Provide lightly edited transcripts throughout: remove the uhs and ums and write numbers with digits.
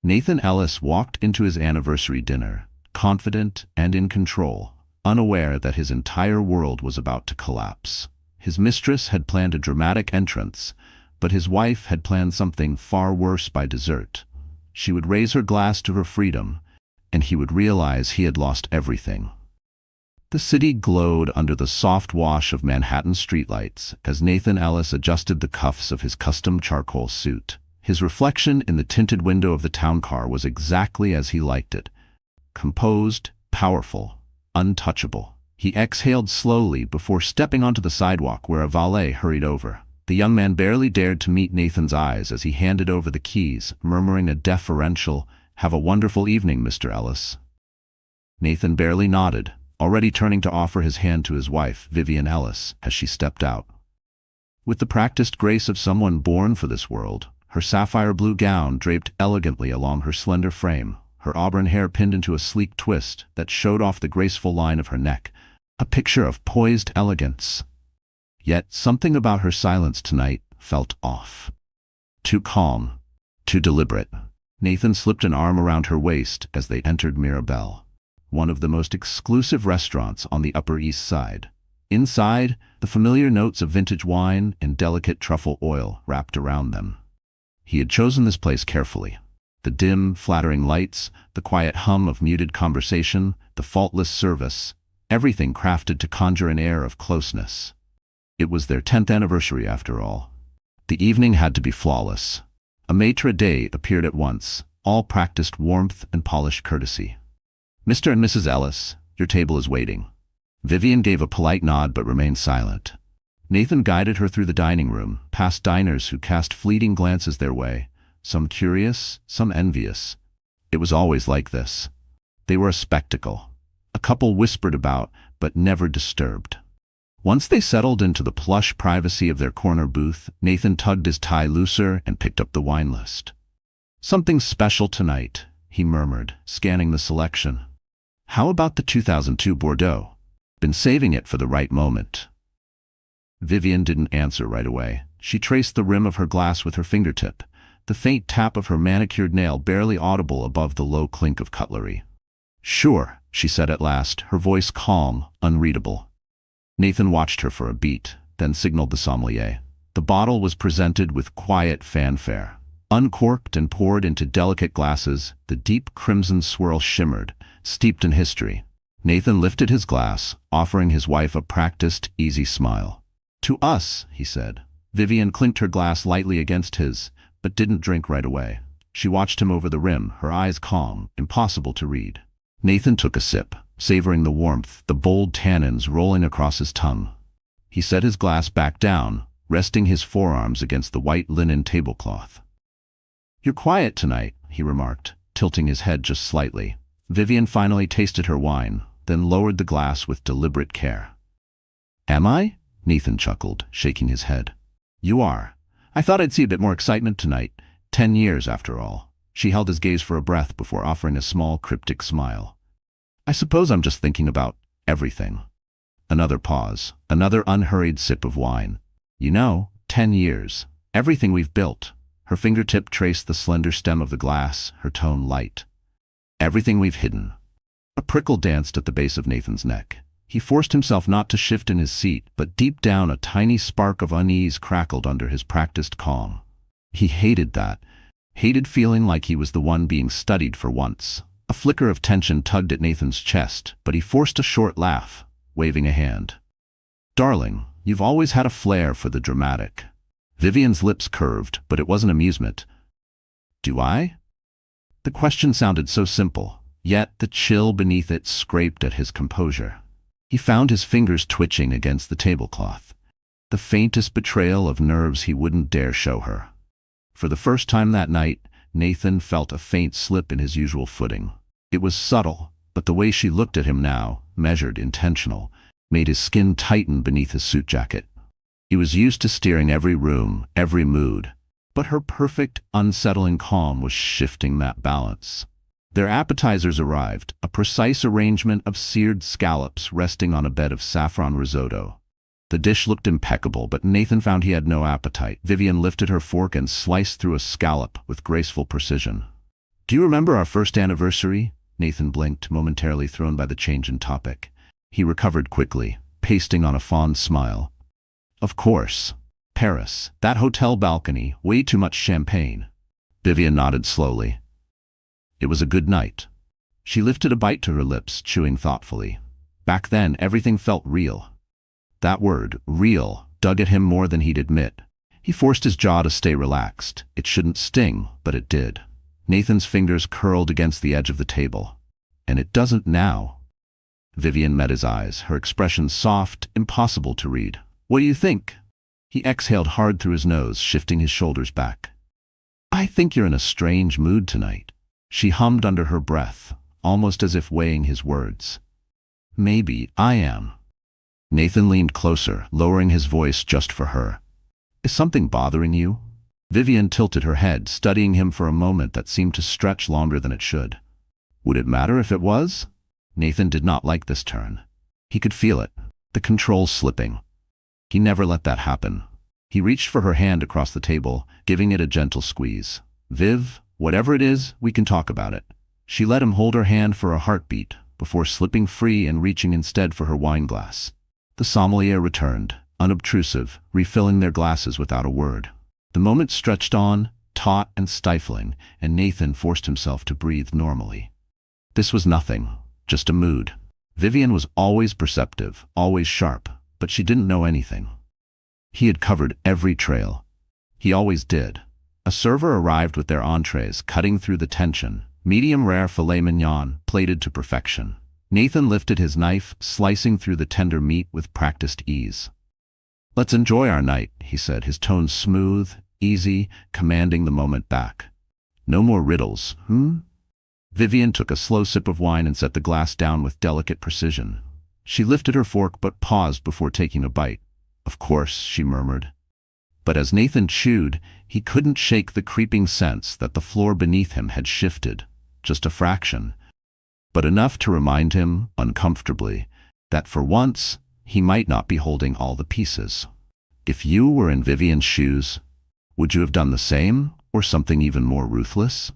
Nathan Ellis walked into his anniversary dinner, confident and in control, unaware that his entire world was about to collapse. His mistress had planned a dramatic entrance, but his wife had planned something far worse by dessert. She would raise her glass to her freedom, and he would realize he had lost everything. The city glowed under the soft wash of Manhattan streetlights as Nathan Ellis adjusted the cuffs of his custom charcoal suit. His reflection in the tinted window of the town car was exactly as he liked it. Composed, powerful, untouchable. He exhaled slowly before stepping onto the sidewalk where a valet hurried over. The young man barely dared to meet Nathan's eyes as he handed over the keys, murmuring a deferential, "Have a wonderful evening, Mr. Ellis." Nathan barely nodded, already turning to offer his hand to his wife, Vivian Ellis, as she stepped out. With the practiced grace of someone born for this world, her sapphire blue gown draped elegantly along her slender frame, her auburn hair pinned into a sleek twist that showed off the graceful line of her neck, a picture of poised elegance. Yet something about her silence tonight felt off. Too calm, too deliberate. Nathan slipped an arm around her waist as they entered Mirabelle, one of the most exclusive restaurants on the Upper East Side. Inside, the familiar notes of vintage wine and delicate truffle oil wrapped around them. He had chosen this place carefully. The dim, flattering lights, the quiet hum of muted conversation, the faultless service, everything crafted to conjure an air of closeness. It was their 10th anniversary after all. The evening had to be flawless. A maitre d' appeared at once, all practiced warmth and polished courtesy. "Mr. and Mrs. Ellis, your table is waiting." Vivian gave a polite nod but remained silent. Nathan guided her through the dining room, past diners who cast fleeting glances their way, some curious, some envious. It was always like this. They were a spectacle. A couple whispered about, but never disturbed. Once they settled into the plush privacy of their corner booth, Nathan tugged his tie looser and picked up the wine list. "Something special tonight," he murmured, scanning the selection. "How about the 2002 Bordeaux? Been saving it for the right moment." Vivian didn't answer right away. She traced the rim of her glass with her fingertip, the faint tap of her manicured nail barely audible above the low clink of cutlery. "Sure," she said at last, her voice calm, unreadable. Nathan watched her for a beat, then signaled the sommelier. The bottle was presented with quiet fanfare. Uncorked and poured into delicate glasses, the deep crimson swirl shimmered, steeped in history. Nathan lifted his glass, offering his wife a practiced, easy smile. "To us," he said. Vivian clinked her glass lightly against his, but didn't drink right away. She watched him over the rim, her eyes calm, impossible to read. Nathan took a sip, savoring the warmth, the bold tannins rolling across his tongue. He set his glass back down, resting his forearms against the white linen tablecloth. "You're quiet tonight," he remarked, tilting his head just slightly. Vivian finally tasted her wine, then lowered the glass with deliberate care. "Am I?" Nathan chuckled, shaking his head. "You are. I thought I'd see a bit more excitement tonight. 10 years, after all." She held his gaze for a breath before offering a small, cryptic smile. "I suppose I'm just thinking about everything." Another pause, another unhurried sip of wine. "You know, 10 years. Everything we've built." Her fingertip traced the slender stem of the glass, her tone light. "Everything we've hidden." A prickle danced at the base of Nathan's neck. He forced himself not to shift in his seat, but deep down a tiny spark of unease crackled under his practiced calm. He hated that, hated feeling like he was the one being studied for once. A flicker of tension tugged at Nathan's chest, but he forced a short laugh, waving a hand. "Darling, you've always had a flair for the dramatic." Vivian's lips curved, but it wasn't amusement. "Do I?" The question sounded so simple, yet the chill beneath it scraped at his composure. He found his fingers twitching against the tablecloth, the faintest betrayal of nerves he wouldn't dare show her. For the first time that night, Nathan felt a faint slip in his usual footing. It was subtle, but the way she looked at him now, measured, intentional, made his skin tighten beneath his suit jacket. He was used to steering every room, every mood, but her perfect, unsettling calm was shifting that balance. Their appetizers arrived, a precise arrangement of seared scallops resting on a bed of saffron risotto. The dish looked impeccable, but Nathan found he had no appetite. Vivian lifted her fork and sliced through a scallop with graceful precision. Do you remember our first anniversary? Nathan blinked, momentarily thrown by the change in topic. He recovered quickly, pasting on a fond smile. Of course. Paris. That hotel balcony, way too much champagne. Vivian nodded slowly. It was a good night. She lifted a bite to her lips, chewing thoughtfully. Back then, everything felt real. That word, real, dug at him more than he'd admit. He forced his jaw to stay relaxed. It shouldn't sting, but it did. Nathan's fingers curled against the edge of the table. And it doesn't now. Vivian met his eyes, her expression soft, impossible to read. What do you think? He exhaled hard through his nose, shifting his shoulders back. I think you're in a strange mood tonight. She hummed under her breath, almost as if weighing his words. Maybe I am. Nathan leaned closer, lowering his voice just for her. Is something bothering you? Vivian tilted her head, studying him for a moment that seemed to stretch longer than it should. Would it matter if it was? Nathan did not like this turn. He could feel it, the control slipping. He never let that happen. He reached for her hand across the table, giving it a gentle squeeze. Viv, whatever it is, we can talk about it. She let him hold her hand for a heartbeat, before slipping free and reaching instead for her wine glass. The sommelier returned, unobtrusive, refilling their glasses without a word. The moment stretched on, taut and stifling, and Nathan forced himself to breathe normally. This was nothing, just a mood. Vivian was always perceptive, always sharp, but she didn't know anything. He had covered every trail. He always did. A server arrived with their entrees, cutting through the tension. Medium-rare filet mignon, plated to perfection. Nathan lifted his knife, slicing through the tender meat with practiced ease. Let's enjoy our night, he said, his tone smooth, easy, commanding the moment back. No more riddles, Vivian took a slow sip of wine and set the glass down with delicate precision. She lifted her fork but paused before taking a bite. Of course, she murmured. But as Nathan chewed, he couldn't shake the creeping sense that the floor beneath him had shifted, just a fraction, but enough to remind him, uncomfortably, that for once, he might not be holding all the pieces. If you were in Vivian's shoes, would you have done the same, or something even more ruthless?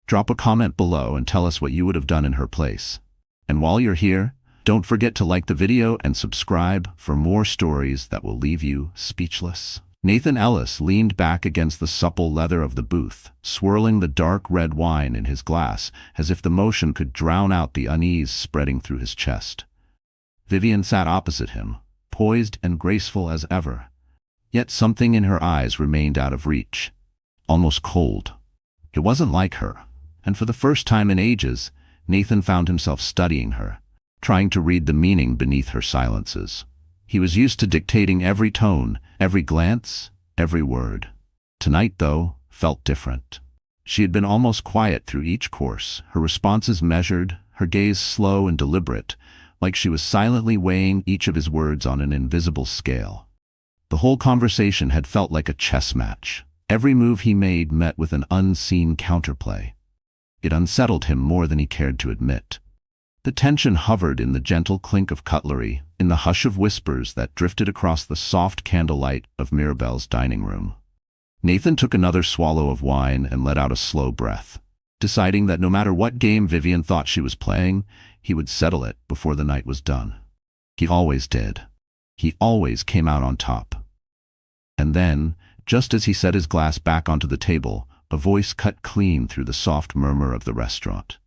Drop a comment below and tell us what you would have done in her place. And while you're here, don't forget to like the video and subscribe for more stories that will leave you speechless. Nathan Ellis leaned back against the supple leather of the booth, swirling the dark red wine in his glass as if the motion could drown out the unease spreading through his chest. Vivian sat opposite him, poised and graceful as ever. Yet something in her eyes remained out of reach, almost cold. It wasn't like her, and for the first time in ages, Nathan found himself studying her, trying to read the meaning beneath her silences. He was used to dictating every tone, every glance, every word. Tonight, though, felt different. She had been almost quiet through each course, her responses measured, her gaze slow and deliberate, like she was silently weighing each of his words on an invisible scale. The whole conversation had felt like a chess match. Every move he made met with an unseen counterplay. It unsettled him more than he cared to admit. The tension hovered in the gentle clink of cutlery, in the hush of whispers that drifted across the soft candlelight of Mirabelle's dining room. Nathan took another swallow of wine and let out a slow breath, deciding that no matter what game Vivian thought she was playing, he would settle it before the night was done. He always did. He always came out on top. And then, just as he set his glass back onto the table, a voice cut clean through the soft murmur of the restaurant.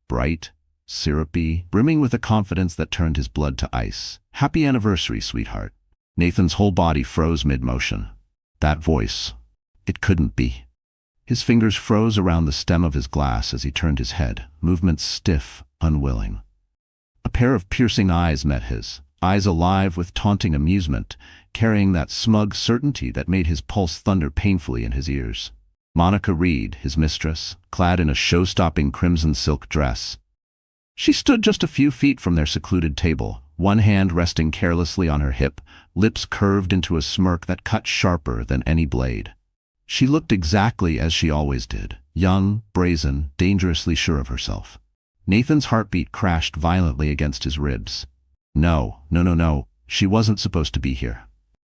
Bright, syrupy, brimming with a confidence that turned his blood to ice. Happy anniversary, sweetheart. Nathan's whole body froze mid-motion. That voice. It couldn't be. His fingers froze around the stem of his glass as he turned his head, movements stiff, unwilling. A pair of piercing eyes met his, eyes alive with taunting amusement, carrying that smug certainty that made his pulse thunder painfully in his ears. Monica Reed, his mistress, clad in a show-stopping crimson silk dress. She stood just a few feet from their secluded table, one hand resting carelessly on her hip, lips curved into a smirk that cut sharper than any blade. She looked exactly as she always did, young, brazen, dangerously sure of herself. Nathan's heartbeat crashed violently against his ribs. No, she wasn't supposed to be here.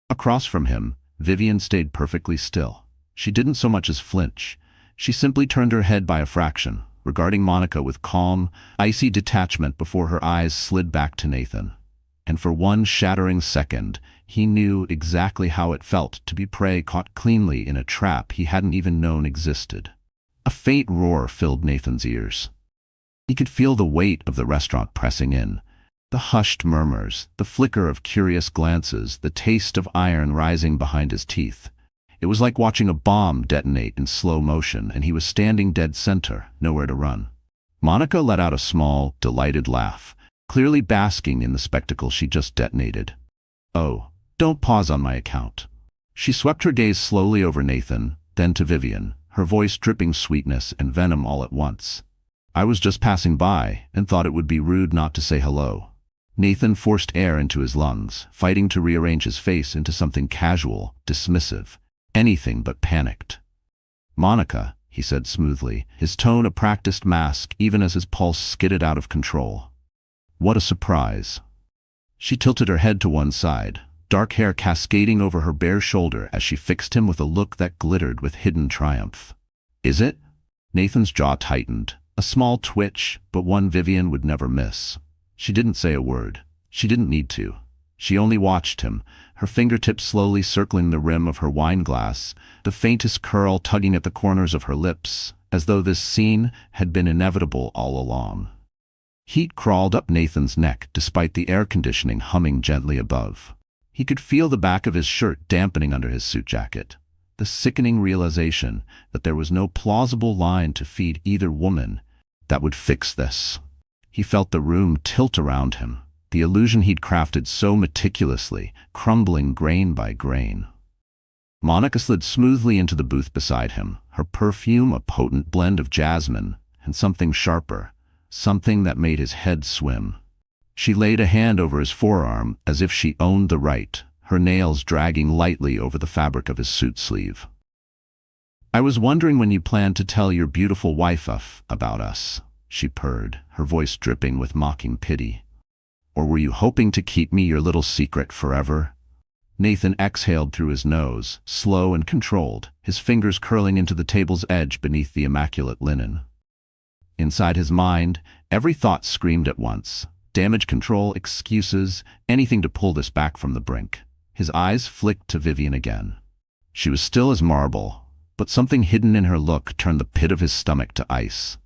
Across from him, Vivian stayed perfectly still. She didn't so much as flinch. She simply turned her head by a fraction, regarding Monica with calm, icy detachment before her eyes slid back to Nathan. And for one shattering second, he knew exactly how it felt to be prey caught cleanly in a trap he hadn't even known existed. A faint roar filled Nathan's ears. He could feel the weight of the restaurant pressing in, the hushed murmurs, the flicker of curious glances, the taste of iron rising behind his teeth. It was like watching a bomb detonate in slow motion, and he was standing dead center, nowhere to run. Monica let out a small, delighted laugh, clearly basking in the spectacle she just detonated. "Oh, don't pause on my account." She swept her gaze slowly over Nathan, then to Vivian, her voice dripping sweetness and venom all at once. "I was just passing by and thought it would be rude not to say hello." Nathan forced air into his lungs, fighting to rearrange his face into something casual, dismissive, anything but panicked. "Monica," he said smoothly, his tone a practiced mask even as his pulse skidded out of control. "What a surprise." She tilted her head to one side, dark hair cascading over her bare shoulder as she fixed him with a look that glittered with hidden triumph. "Is it?" Nathan's jaw tightened, a small twitch, but one Vivian would never miss. She didn't say a word. She didn't need to. She only watched him, her fingertips slowly circling the rim of her wine glass, the faintest curl tugging at the corners of her lips, as though this scene had been inevitable all along. Heat crawled up Nathan's neck despite the air conditioning humming gently above. He could feel the back of his shirt dampening under his suit jacket, the sickening realization that there was no plausible line to feed either woman that would fix this. He felt the room tilt around him, the illusion he'd crafted so meticulously, crumbling grain by grain. Monica slid smoothly into the booth beside him, her perfume a potent blend of jasmine and something sharper, something that made his head swim. She laid a hand over his forearm as if she owned the right, her nails dragging lightly over the fabric of his suit sleeve. "I was wondering when you planned to tell your beautiful wife about us," she purred, her voice dripping with mocking pity. "Or were you hoping to keep me your little secret forever?" Nathan exhaled through his nose, slow and controlled, his fingers curling into the table's edge beneath the immaculate linen. Inside his mind, every thought screamed at once. Damage control, excuses, anything to pull this back from the brink. His eyes flicked to Vivian again. She was still as marble, but something hidden in her look turned the pit of his stomach to ice.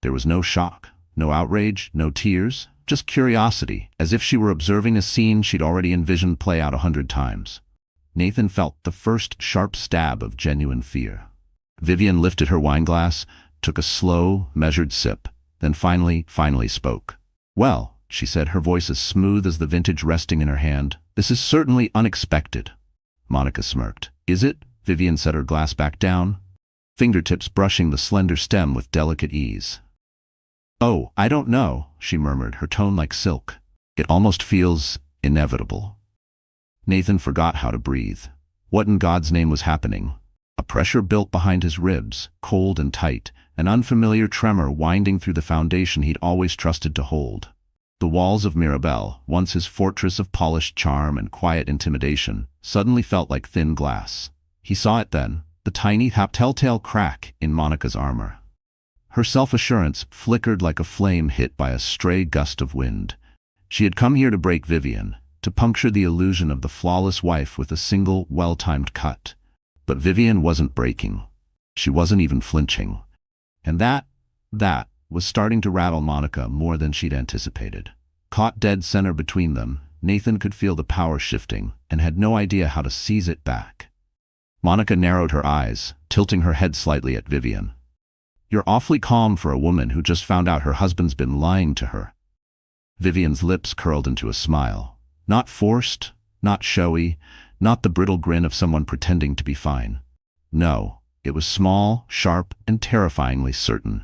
There was no shock, no outrage, no tears, just curiosity, as if she were observing a scene she'd already envisioned play out 100 times. Nathan felt the first sharp stab of genuine fear. Vivian lifted her wineglass, took a slow, measured sip, then finally spoke. "Well," she said, her voice as smooth as the vintage resting in her hand, "this is certainly unexpected." Monica smirked. "Is it?" Vivian set her glass back down, fingertips brushing the slender stem with delicate ease. "Oh, I don't know," she murmured, her tone like silk. "It almost feels inevitable." Nathan forgot how to breathe. What in God's name was happening? A pressure built behind his ribs, cold and tight, an unfamiliar tremor winding through the foundation he'd always trusted to hold. The walls of Mirabelle, once his fortress of polished charm and quiet intimidation, suddenly felt like thin glass. He saw it then, the tiny, telltale crack in Monica's armor. Her self-assurance flickered like a flame hit by a stray gust of wind. She had come here to break Vivian, to puncture the illusion of the flawless wife with a single, well-timed cut. But Vivian wasn't breaking. She wasn't even flinching. And that was starting to rattle Monica more than she'd anticipated. Caught dead center between them, Nathan could feel the power shifting and had no idea how to seize it back. Monica narrowed her eyes, tilting her head slightly at Vivian. "You're awfully calm for a woman who just found out her husband's been lying to her." Vivian's lips curled into a smile. Not forced, not showy, not the brittle grin of someone pretending to be fine. No, it was small, sharp, and terrifyingly certain.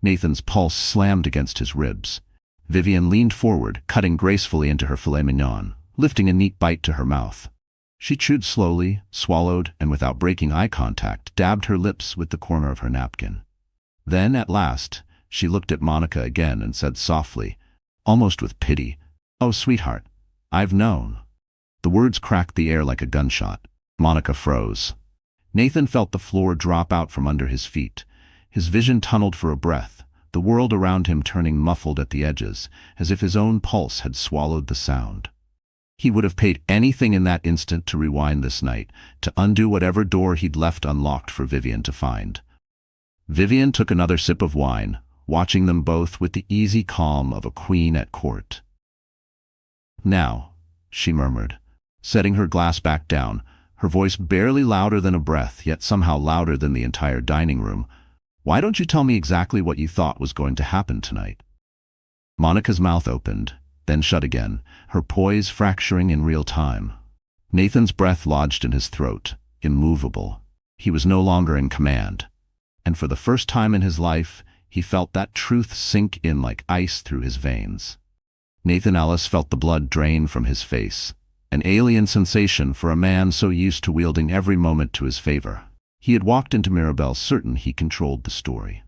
Nathan's pulse slammed against his ribs. Vivian leaned forward, cutting gracefully into her filet mignon, lifting a neat bite to her mouth. She chewed slowly, swallowed, and without breaking eye contact, dabbed her lips with the corner of her napkin. Then, at last, she looked at Monica again and said softly, almost with pity, "Oh, sweetheart, I've known." The words cracked the air like a gunshot. Monica froze. Nathan felt the floor drop out from under his feet. His vision tunneled for a breath, the world around him turning muffled at the edges, as if his own pulse had swallowed the sound. He would have paid anything in that instant to rewind this night, to undo whatever door he'd left unlocked for Vivian to find. Vivian took another sip of wine, watching them both with the easy calm of a queen at court. "Now," she murmured, setting her glass back down, her voice barely louder than a breath, yet somehow louder than the entire dining room, "why don't you tell me exactly what you thought was going to happen tonight?" Monica's mouth opened, then shut again, her poise fracturing in real time. Nathan's breath lodged in his throat, immovable. He was no longer in command. And for the first time in his life, he felt that truth sink in like ice through his veins. Nathan Ellis felt the blood drain from his face, an alien sensation for a man so used to wielding every moment to his favor. He had walked into Mirabelle certain he controlled the story.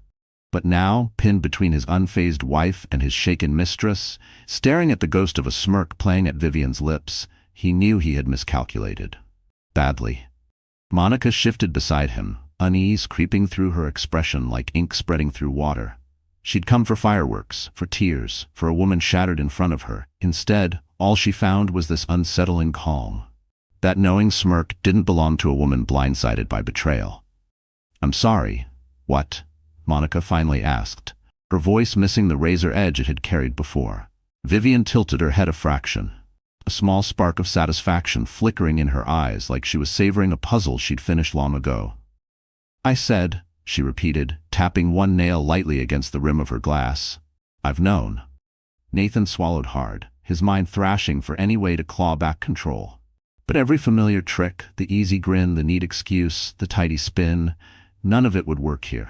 But now, pinned between his unfazed wife and his shaken mistress, staring at the ghost of a smirk playing at Vivian's lips, he knew he had miscalculated. Badly. Monica shifted beside him, unease creeping through her expression like ink spreading through water. She'd come for fireworks, for tears, for a woman shattered in front of her. Instead, all she found was this unsettling calm. That knowing smirk didn't belong to a woman blindsided by betrayal. "I'm sorry." "What?" Monica finally asked, her voice missing the razor edge it had carried before. Vivian tilted her head a fraction, a small spark of satisfaction flickering in her eyes like she was savoring a puzzle she'd finished long ago. "I said," she repeated, tapping one nail lightly against the rim of her glass, "I've known." Nathan swallowed hard, his mind thrashing for any way to claw back control. But every familiar trick, the easy grin, the neat excuse, the tidy spin, none of it would work here.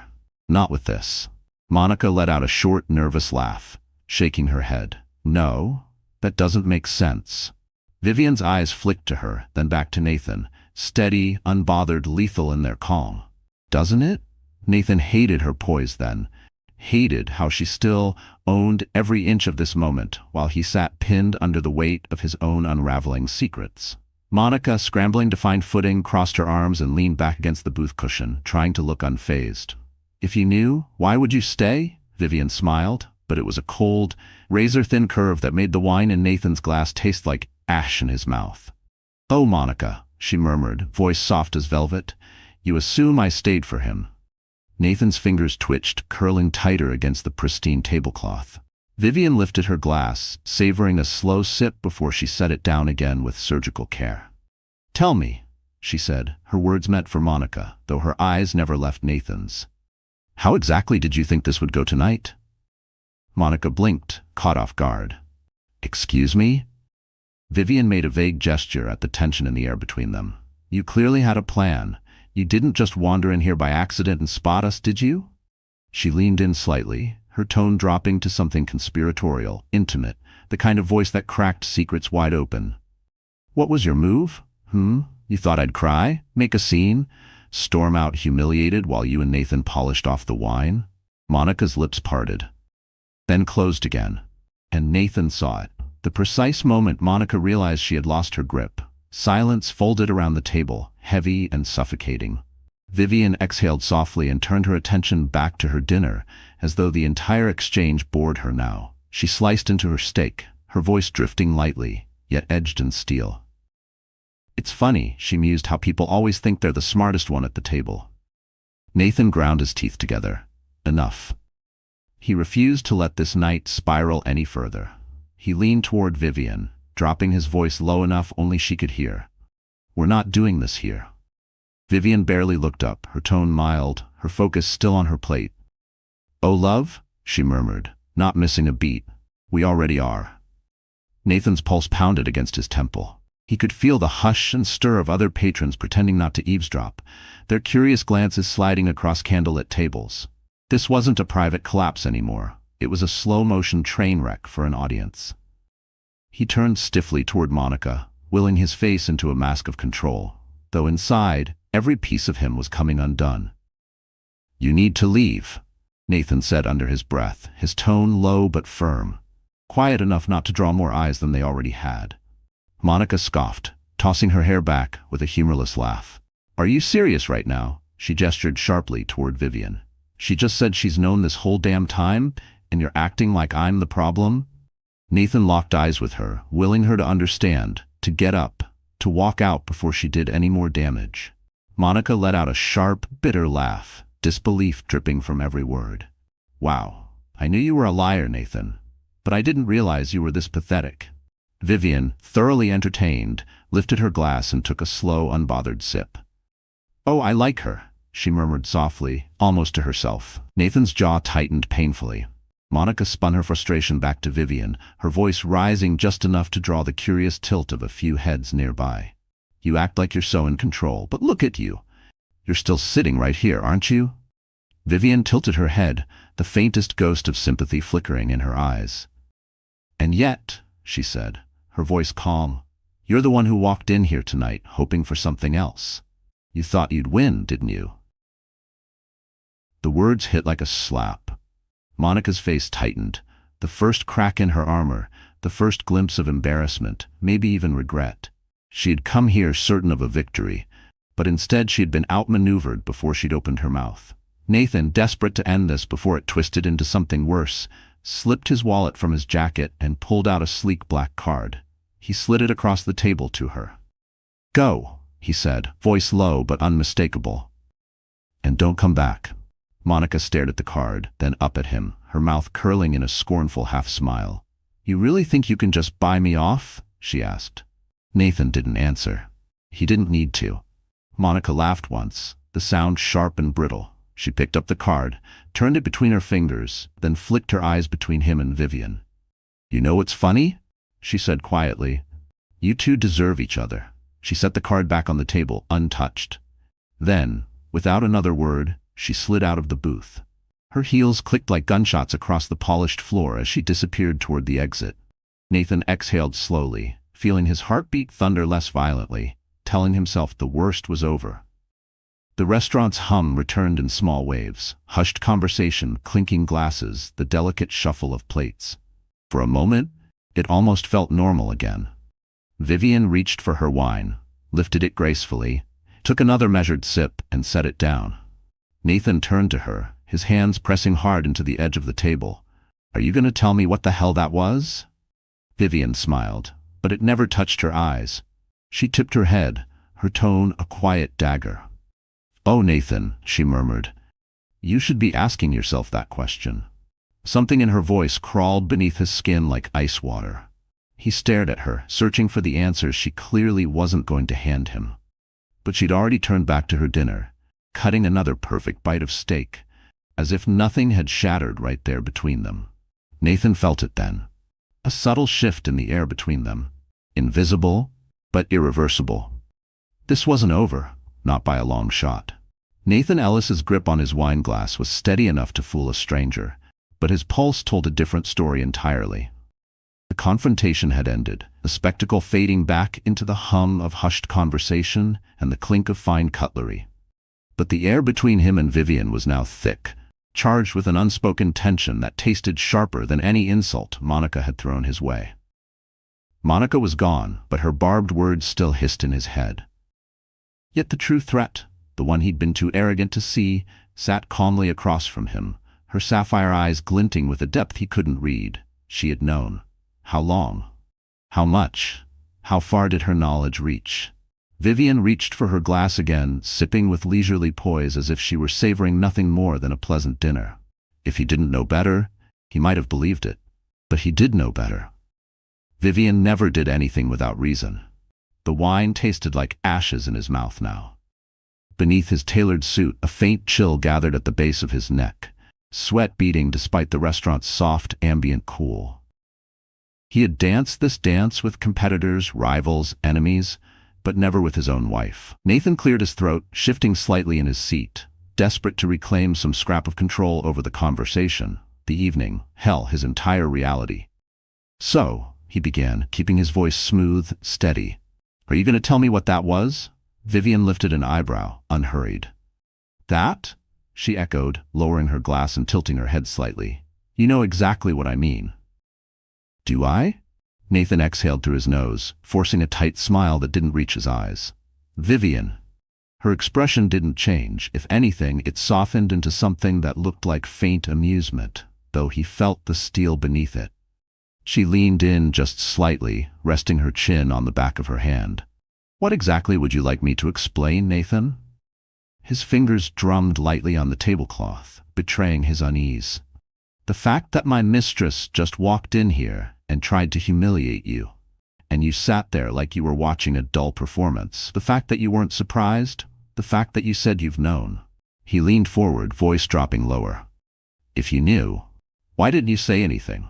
Not with this. Monica let out a short, nervous laugh, shaking her head. "No, that doesn't make sense." Vivian's eyes flicked to her, then back to Nathan, steady, unbothered, lethal in their calm. "Doesn't it?" Nathan hated her poise then, hated how she still owned every inch of this moment while he sat pinned under the weight of his own unraveling secrets. Monica, scrambling to find footing, crossed her arms and leaned back against the booth cushion, trying to look unfazed. "If you knew, why would you stay?" Vivian smiled, but it was a cold, razor-thin curve that made the wine in Nathan's glass taste like ash in his mouth. "Oh, Monica," she murmured, voice soft as velvet, "you assume I stayed for him." Nathan's fingers twitched, curling tighter against the pristine tablecloth. Vivian lifted her glass, savoring a slow sip before she set it down again with surgical care. "Tell me," she said, her words meant for Monica, though her eyes never left Nathan's. "How exactly did you think this would go tonight?" Monica blinked, caught off guard. "Excuse me?" Vivian made a vague gesture at the tension in the air between them. "You clearly had a plan. You didn't just wander in here by accident and spot us, did you?" She leaned in slightly, her tone dropping to something conspiratorial, intimate, the kind of voice that cracked secrets wide open. "What was your move? You thought I'd cry? Make a scene? Storm out humiliated while you and Nathan polished off the wine?" Monica's lips parted, then closed again, and Nathan saw it. The precise moment Monica realized she had lost her grip. Silence folded around the table, heavy and suffocating. Vivian exhaled softly and turned her attention back to her dinner, as though the entire exchange bored her now. She sliced into her steak, her voice drifting lightly, yet edged in steel. "It's funny," she mused, "how people always think they're the smartest one at the table." Nathan ground his teeth together. Enough. He refused to let this night spiral any further. He leaned toward Vivian, dropping his voice low enough only she could hear. "We're not doing this here." Vivian barely looked up, her tone mild, her focus still on her plate. "Oh, love?" she murmured, not missing a beat. "We already are." Nathan's pulse pounded against his temple. He could feel the hush and stir of other patrons pretending not to eavesdrop, their curious glances sliding across candlelit tables. This wasn't a private collapse anymore. It was a slow-motion train wreck for an audience. He turned stiffly toward Monica, willing his face into a mask of control, though inside, every piece of him was coming undone. "You need to leave," Nathan said under his breath, his tone low but firm, quiet enough not to draw more eyes than they already had. Monica scoffed, tossing her hair back with a humorless laugh. Are you serious right now? She gestured sharply toward Vivian. She just said she's known this whole damn time, and you're acting like I'm the problem? Nathan locked eyes with her, willing her to understand, to get up, to walk out before she did any more damage. Monica let out a sharp, bitter laugh, disbelief dripping from every word. Wow, I knew you were a liar, Nathan, but I didn't realize you were this pathetic. Vivian, thoroughly entertained, lifted her glass and took a slow, unbothered sip. Oh, I like her, she murmured softly, almost to herself. Nathan's jaw tightened painfully. Monica spun her frustration back to Vivian, her voice rising just enough to draw the curious tilt of a few heads nearby. You act like you're so in control, but look at you. You're still sitting right here, aren't you? Vivian tilted her head, the faintest ghost of sympathy flickering in her eyes. And yet, she said, her voice calm, you're the one who walked in here tonight, hoping for something else. You thought you'd win, didn't you? The words hit like a slap. Monica's face tightened, the first crack in her armor, the first glimpse of embarrassment, maybe even regret. She had come here certain of a victory, but instead she had been outmaneuvered before she'd opened her mouth. Nathan, desperate to end this before it twisted into something worse, slipped his wallet from his jacket and pulled out a sleek black card. He slid it across the table to her. Go, he said, voice low but unmistakable. And don't come back. Monica stared at the card, then up at him, her mouth curling in a scornful half-smile. You really think you can just buy me off? She asked. Nathan didn't answer. He didn't need to. Monica laughed once, the sound sharp and brittle. She picked up the card, turned it between her fingers, then flicked her eyes between him and Vivian. You know what's funny? She said quietly. You two deserve each other. She set the card back on the table, untouched. Then, without another word, she slid out of the booth. Her heels clicked like gunshots across the polished floor as she disappeared toward the exit. Nathan exhaled slowly, feeling his heartbeat thunder less violently, telling himself the worst was over. The restaurant's hum returned in small waves, hushed conversation, clinking glasses, the delicate shuffle of plates. For a moment, it almost felt normal again. Vivian reached for her wine, lifted it gracefully, took another measured sip, and set it down. Nathan turned to her, his hands pressing hard into the edge of the table. Are you going to tell me what the hell that was? Vivian smiled, but it never touched her eyes. She tipped her head, her tone a quiet dagger. Oh, Nathan, she murmured. You should be asking yourself that question. Something in her voice crawled beneath his skin like ice water. He stared at her, searching for the answers she clearly wasn't going to hand him. But she'd already turned back to her dinner, cutting another perfect bite of steak, as if nothing had shattered right there between them. Nathan felt it then. A subtle shift in the air between them. Invisible, but irreversible. This wasn't over, not by a long shot. Nathan Ellis's grip on his wine glass was steady enough to fool a stranger, but his pulse told a different story entirely. The confrontation had ended, the spectacle fading back into the hum of hushed conversation and the clink of fine cutlery. But the air between him and Vivian was now thick, charged with an unspoken tension that tasted sharper than any insult Monica had thrown his way. Monica was gone, but her barbed words still hissed in his head. Yet the true threat, the one he'd been too arrogant to see, sat calmly across from him, her sapphire eyes glinting with a depth he couldn't read. She had known. How long? How much? How far did her knowledge reach? Vivian reached for her glass again, sipping with leisurely poise as if she were savoring nothing more than a pleasant dinner. If he didn't know better, he might have believed it. But he did know better. Vivian never did anything without reason. The wine tasted like ashes in his mouth now. Beneath his tailored suit, a faint chill gathered at the base of his neck, sweat beading despite the restaurant's soft, ambient cool. He had danced this dance with competitors, rivals, enemies, but never with his own wife. Nathan cleared his throat, shifting slightly in his seat, desperate to reclaim some scrap of control over the conversation, the evening, hell, his entire reality. So, he began, keeping his voice smooth, steady. Are you going to tell me what that was? Vivian lifted an eyebrow, unhurried. That? She echoed, lowering her glass and tilting her head slightly. You know exactly what I mean. Do I? Nathan exhaled through his nose, forcing a tight smile that didn't reach his eyes. Vivian. Her expression didn't change. If anything, it softened into something that looked like faint amusement, though he felt the steel beneath it. She leaned in just slightly, resting her chin on the back of her hand. "What exactly would you like me to explain, Nathan?" His fingers drummed lightly on the tablecloth, betraying his unease. "The fact that my mistress just walked in here and tried to humiliate you, and you sat there like you were watching a dull performance. The fact that you weren't surprised, the fact that you said you've known." He leaned forward, voice dropping lower. "If you knew, why didn't you say anything?"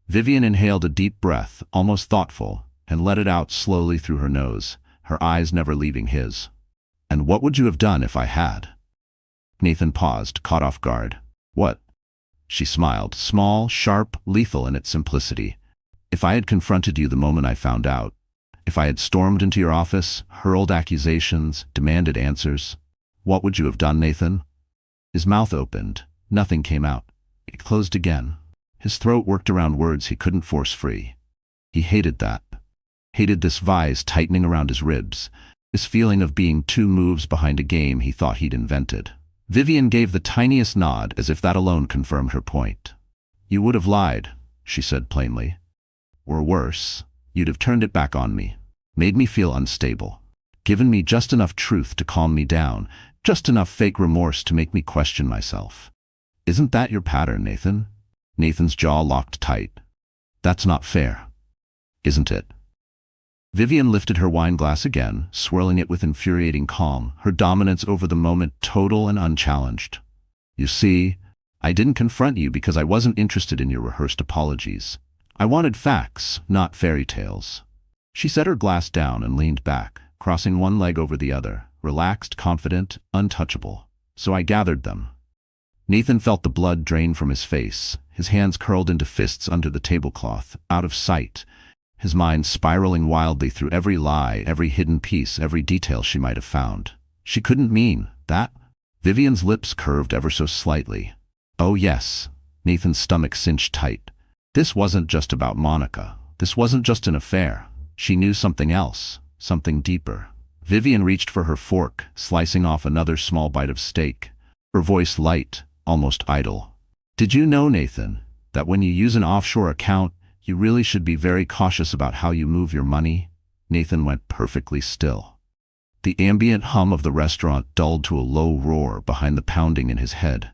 Vivian inhaled a deep breath, almost thoughtful, and let it out slowly through her nose, her eyes never leaving his. "And what would you have done if I had?" Nathan paused, caught off guard. "What?" She smiled, small, sharp, lethal in its simplicity. "If I had confronted you the moment I found out, if I had stormed into your office, hurled accusations, demanded answers, what would you have done, Nathan?" His mouth opened. Nothing came out. It closed again. His throat worked around words he couldn't force free. He hated that. Hated this vise tightening around his ribs, this feeling of being 2 moves behind a game he thought he'd invented. Vivian gave the tiniest nod, as if that alone confirmed her point. "You would have lied," she said plainly. "Or worse, you'd have turned it back on me, made me feel unstable, given me just enough truth to calm me down, just enough fake remorse to make me question myself. Isn't that your pattern, Nathan?" Nathan's jaw locked tight. "That's not fair, isn't it?" Vivian lifted her wine glass again, swirling it with infuriating calm, her dominance over the moment total and unchallenged. "You see, I didn't confront you because I wasn't interested in your rehearsed apologies. I wanted facts, not fairy tales." She set her glass down and leaned back, crossing one leg over the other, relaxed, confident, untouchable. "So I gathered them." Nathan felt the blood drain from his face, his hands curled into fists under the tablecloth, out of sight, his mind spiraling wildly through every lie, every hidden piece, every detail she might have found. She couldn't mean that. Vivian's lips curved ever so slightly. "Oh yes." Nathan's stomach cinched tight. This wasn't just about Monica. This wasn't just an affair. She knew something else, something deeper. Vivian reached for her fork, slicing off another small bite of steak, her voice light, almost idle. "Did you know, Nathan, that when you use an offshore account, you really should be very cautious about how you move your money?" Nathan went perfectly still. The ambient hum of the restaurant dulled to a low roar behind the pounding in his head.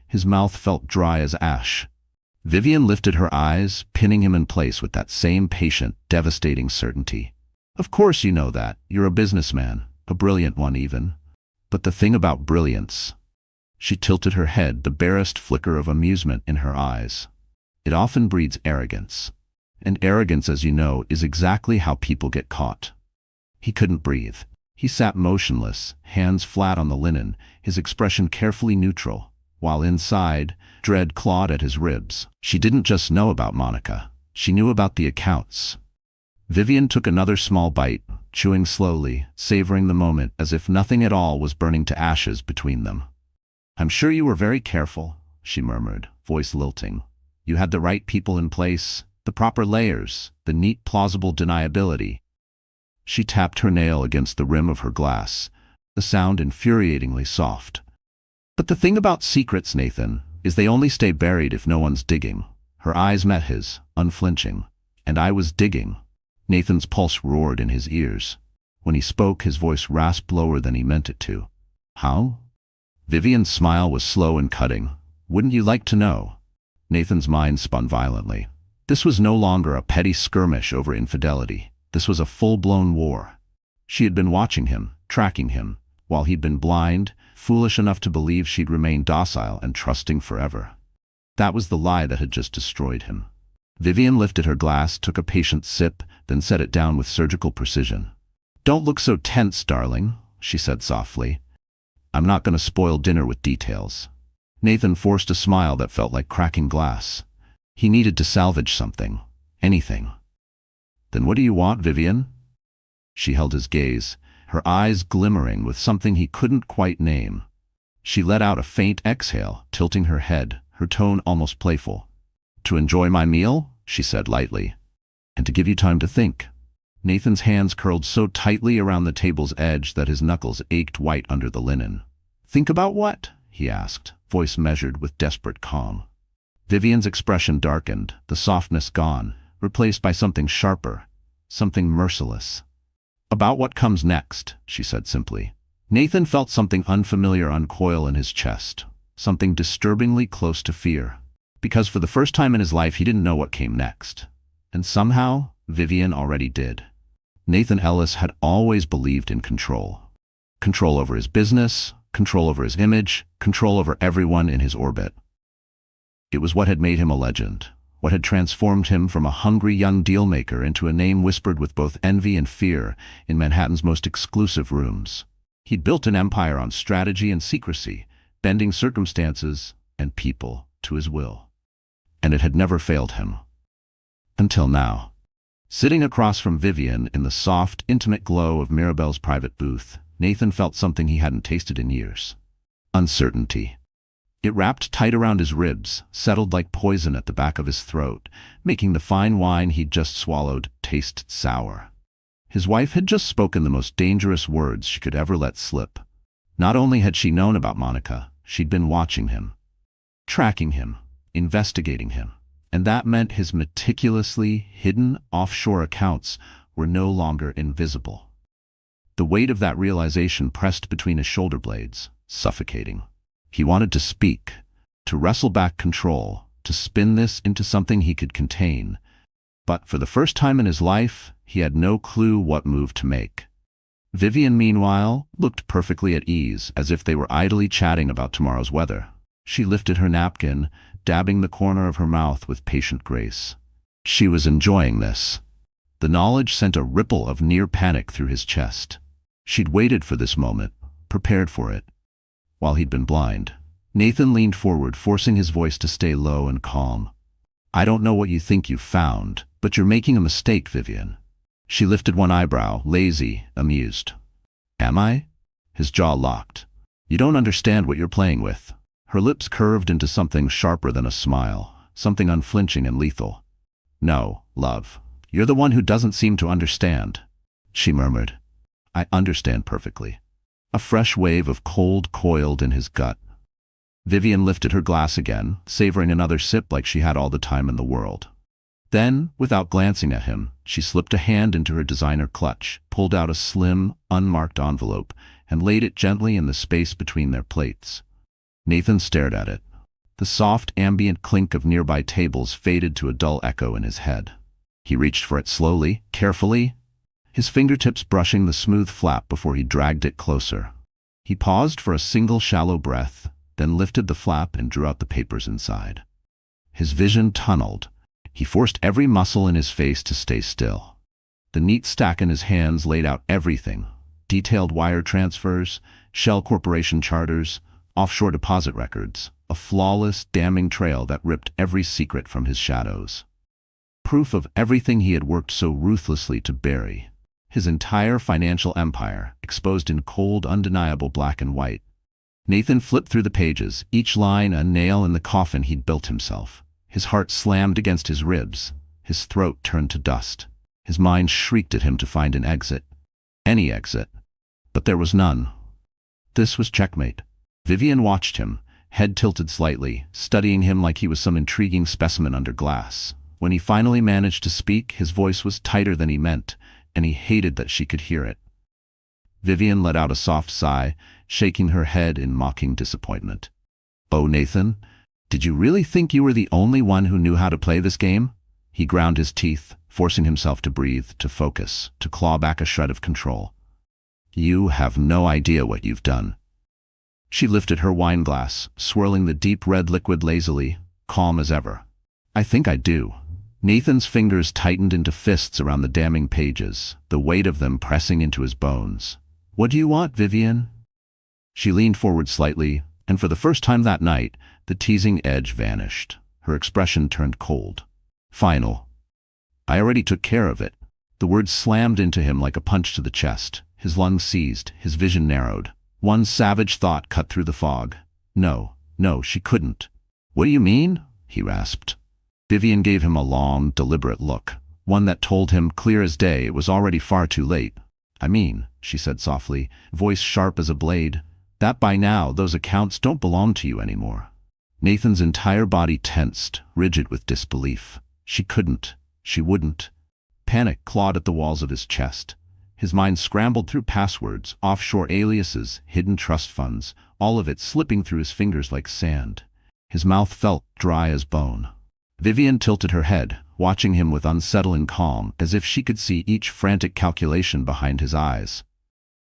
His mouth felt dry as ash. Vivian lifted her eyes, pinning him in place with that same patient, devastating certainty. "Of course you know that. You're a businessman, a brilliant one even. But the thing about brilliance—" She tilted her head, the barest flicker of amusement in her eyes. "It often breeds arrogance. And arrogance, as you know, is exactly how people get caught." He couldn't breathe. He sat motionless, hands flat on the linen, his expression carefully neutral, while inside, dread clawed at his ribs. She didn't just know about Monica. She knew about the accounts. Vivian took another small bite, chewing slowly, savoring the moment as if nothing at all was burning to ashes between them. "I'm sure you were very careful," she murmured, voice lilting. "You had the right people in place, the proper layers, the neat, plausible deniability." She tapped her nail against the rim of her glass, the sound infuriatingly soft. "But the thing about secrets, Nathan, is they only stay buried if no one's digging." Her eyes met his, unflinching. "And I was digging." Nathan's pulse roared in his ears. When he spoke, his voice rasped lower than he meant it to. "How?" Vivian's smile was slow and cutting. "Wouldn't you like to know?" Nathan's mind spun violently. This was no longer a petty skirmish over infidelity. This was a full-blown war. She had been watching him, tracking him, while he'd been blind, foolish enough to believe she'd remain docile and trusting forever. That was the lie that had just destroyed him. Vivian lifted her glass, took a patient sip, then set it down with surgical precision. "Don't look so tense, darling," she said softly. "I'm not going to spoil dinner with details." Nathan forced a smile that felt like cracking glass. He needed to salvage something. Anything. "Then what do you want, Vivian?" She held his gaze, her eyes glimmering with something he couldn't quite name. She let out a faint exhale, tilting her head, her tone almost playful. "To enjoy my meal," she said lightly. "And to give you time to think." Nathan's hands curled so tightly around the table's edge that his knuckles ached white under the linen. "Think about what?" he asked, voice measured with desperate calm. Vivian's expression darkened, the softness gone, replaced by something sharper, something merciless. "About what comes next," she said simply. Nathan felt something unfamiliar uncoil in his chest, something disturbingly close to fear. Because for the first time in his life he didn't know what came next. And somehow, Vivian already did. Nathan Ellis had always believed in control. Control over his business, control over his image, control over everyone in his orbit. It was what had made him a legend, what had transformed him from a hungry young dealmaker into a name whispered with both envy and fear in Manhattan's most exclusive rooms. He'd built an empire on strategy and secrecy, bending circumstances and people to his will. And it had never failed him. Until now. Sitting across from Vivian in the soft, intimate glow of Mirabelle's private booth, Nathan felt something he hadn't tasted in years. Uncertainty. It wrapped tight around his ribs, settled like poison at the back of his throat, making the fine wine he'd just swallowed taste sour. His wife had just spoken the most dangerous words she could ever let slip. Not only had she known about Monica, she'd been watching him, tracking him, investigating him. And that meant his meticulously hidden offshore accounts were no longer invisible. The weight of that realization pressed between his shoulder blades, suffocating. He wanted to speak, to wrestle back control, to spin this into something he could contain. But for the first time in his life, he had no clue what move to make. Vivian, meanwhile, looked perfectly at ease, as if they were idly chatting about tomorrow's weather. She lifted her napkin, dabbing the corner of her mouth with patient grace. She was enjoying this. The knowledge sent a ripple of near panic through his chest. She'd waited for this moment, prepared for it. While he'd been blind, Nathan leaned forward, forcing his voice to stay low and calm. "I don't know what you think you've found, but you're making a mistake, Vivian." She lifted one eyebrow, lazy, amused. "Am I?" His jaw locked. "You don't understand what you're playing with." Her lips curved into something sharper than a smile, something unflinching and lethal. "No, love. You're the one who doesn't seem to understand," she murmured. "I understand perfectly." A fresh wave of cold coiled in his gut. Vivian lifted her glass again, savoring another sip like she had all the time in the world. Then, without glancing at him, she slipped a hand into her designer clutch, pulled out a slim, unmarked envelope, and laid it gently in the space between their plates. Nathan stared at it. The soft, ambient clink of nearby tables faded to a dull echo in his head. He reached for it slowly, carefully, his fingertips brushing the smooth flap before he dragged it closer. He paused for a single shallow breath, then lifted the flap and drew out the papers inside. His vision tunneled. He forced every muscle in his face to stay still. The neat stack in his hands laid out everything: detailed wire transfers, Shell Corporation charters, offshore deposit records, a flawless, damning trail that ripped every secret from his shadows. Proof of everything he had worked so ruthlessly to bury. His entire financial empire, exposed in cold, undeniable black and white. Nathan flipped through the pages, each line a nail in the coffin he'd built himself. His heart slammed against his ribs. His throat turned to dust. His mind shrieked at him to find an exit. Any exit. But there was none. This was checkmate. Vivian watched him, head tilted slightly, studying him like he was some intriguing specimen under glass. When he finally managed to speak, his voice was tighter than he meant, and he hated that she could hear it. Vivian let out a soft sigh, shaking her head in mocking disappointment. "Oh, Nathan, did you really think you were the only one who knew how to play this game?" He ground his teeth, forcing himself to breathe, to focus, to claw back a shred of control. "You have no idea what you've done." She lifted her wine glass, swirling the deep red liquid lazily, calm as ever. "I think I do." Nathan's fingers tightened into fists around the damning pages, the weight of them pressing into his bones. "What do you want, Vivian?" She leaned forward slightly, and for the first time that night, the teasing edge vanished. Her expression turned cold. "Final. I already took care of it." The words slammed into him like a punch to the chest. His lungs seized, his vision narrowed. One savage thought cut through the fog. No, she couldn't. "What do you mean?" he rasped. Vivian gave him a long, deliberate look. One that told him clear as day it was already far too late. "I mean," she said softly, voice sharp as a blade, "that by now those accounts don't belong to you anymore." Nathan's entire body tensed, rigid with disbelief. She couldn't. She wouldn't. Panic clawed at the walls of his chest. His mind scrambled through passwords, offshore aliases, hidden trust funds, all of it slipping through his fingers like sand. His mouth felt dry as bone. Vivian tilted her head, watching him with unsettling calm, as if she could see each frantic calculation behind his eyes.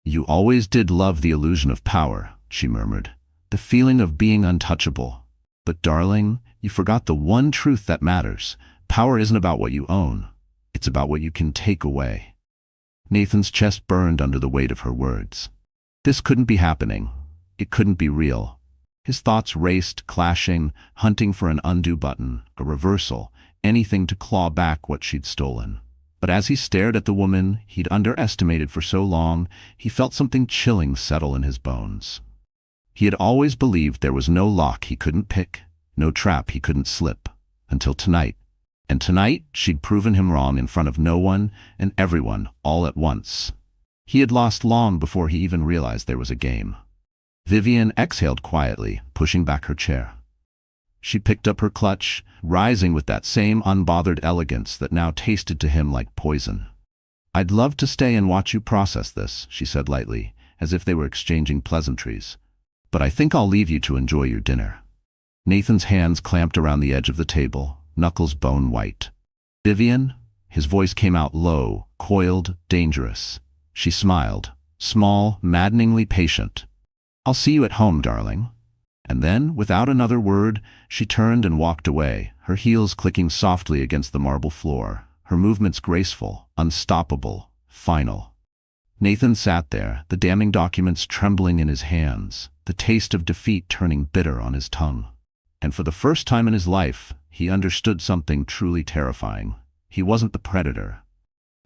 "You always did love the illusion of power," she murmured. "The feeling of being untouchable. But darling, you forgot the one truth that matters. Power isn't about what you own. It's about what you can take away." Nathan's chest burned under the weight of her words. This couldn't be happening. It couldn't be real. His thoughts raced, clashing, hunting for an undo button, a reversal, anything to claw back what she'd stolen. But as he stared at the woman he'd underestimated for so long, he felt something chilling settle in his bones. He had always believed there was no lock he couldn't pick, no trap he couldn't slip, until tonight. And tonight, she'd proven him wrong in front of no one and everyone, all at once. He had lost long before he even realized there was a game. Vivian exhaled quietly, pushing back her chair. She picked up her clutch, rising with that same unbothered elegance that now tasted to him like poison. "I'd love to stay and watch you process this," she said lightly, as if they were exchanging pleasantries. "But I think I'll leave you to enjoy your dinner." Nathan's hands clamped around the edge of the table, knuckles bone white. "Vivian?" His voice came out low, coiled, dangerous. She smiled, small, maddeningly patient. "I'll see you at home, darling." And then, without another word, she turned and walked away, her heels clicking softly against the marble floor, her movements graceful, unstoppable, final. Nathan sat there, the damning documents trembling in his hands, the taste of defeat turning bitter on his tongue. And for the first time in his life, he understood something truly terrifying. He wasn't the predator.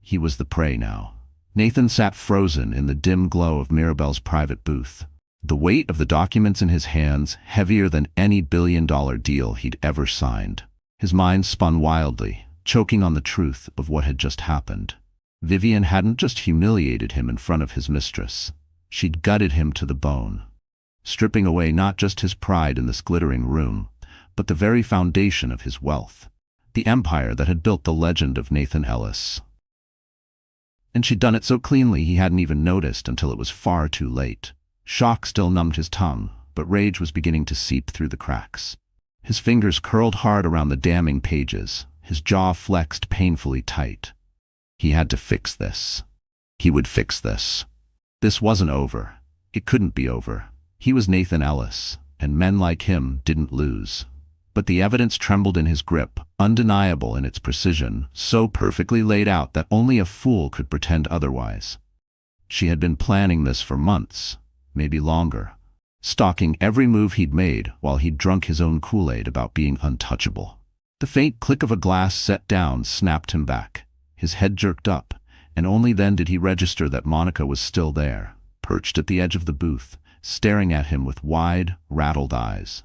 He was the prey now. Nathan sat frozen in the dim glow of Mirabelle's private booth. The weight of the documents in his hands heavier than any billion-dollar deal he'd ever signed. His mind spun wildly, choking on the truth of what had just happened. Vivian hadn't just humiliated him in front of his mistress. She'd gutted him to the bone, stripping away not just his pride in this glittering room, but the very foundation of his wealth, the empire that had built the legend of Nathan Ellis. And she'd done it so cleanly he hadn't even noticed until it was far too late. Shock still numbed his tongue, but rage was beginning to seep through the cracks. His fingers curled hard around the damning pages, his jaw flexed painfully tight. He had to fix this. He would fix this. This wasn't over. It couldn't be over. He was Nathan Ellis, and men like him didn't lose. But the evidence trembled in his grip, undeniable in its precision, so perfectly laid out that only a fool could pretend otherwise. She had been planning this for months, maybe longer, stalking every move he'd made while he'd drunk his own Kool-Aid about being untouchable. The faint click of a glass set down snapped him back. His head jerked up, and only then did he register that Monica was still there, perched at the edge of the booth, staring at him with wide, rattled eyes.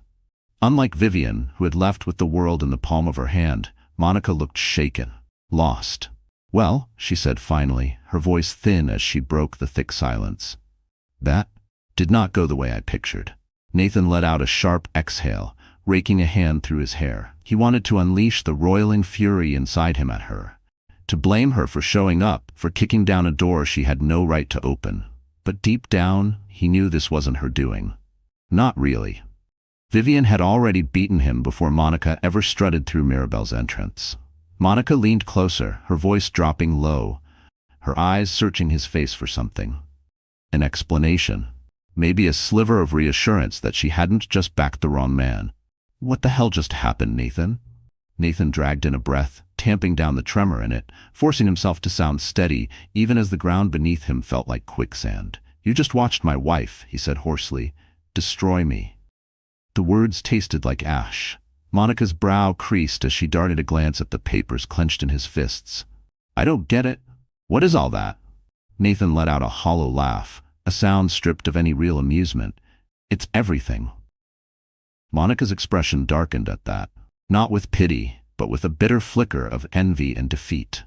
Unlike Vivian, who had left with the world in the palm of her hand, Monica looked shaken, lost. "Well," she said finally, her voice thin as she broke the thick silence. "That did not go the way I pictured." Nathan let out a sharp exhale, raking a hand through his hair. He wanted to unleash the roiling fury inside him at her, to blame her for showing up, for kicking down a door she had no right to open. But deep down, he knew this wasn't her doing. Not really. Vivian had already beaten him before Monica ever strutted through Mirabelle's entrance. Monica leaned closer, her voice dropping low, her eyes searching his face for something. An explanation. Maybe a sliver of reassurance that she hadn't just backed the wrong man. "What the hell just happened, Nathan?" Nathan dragged in a breath, tamping down the tremor in it, forcing himself to sound steady, even as the ground beneath him felt like quicksand. "You just watched my wife," he said hoarsely, "destroy me." The words tasted like ash. Monica's brow creased as she darted a glance at the papers clenched in his fists. "I don't get it. What is all that?" Nathan let out a hollow laugh, a sound stripped of any real amusement. "It's everything." Monica's expression darkened at that, not with pity, but with a bitter flicker of envy and defeat.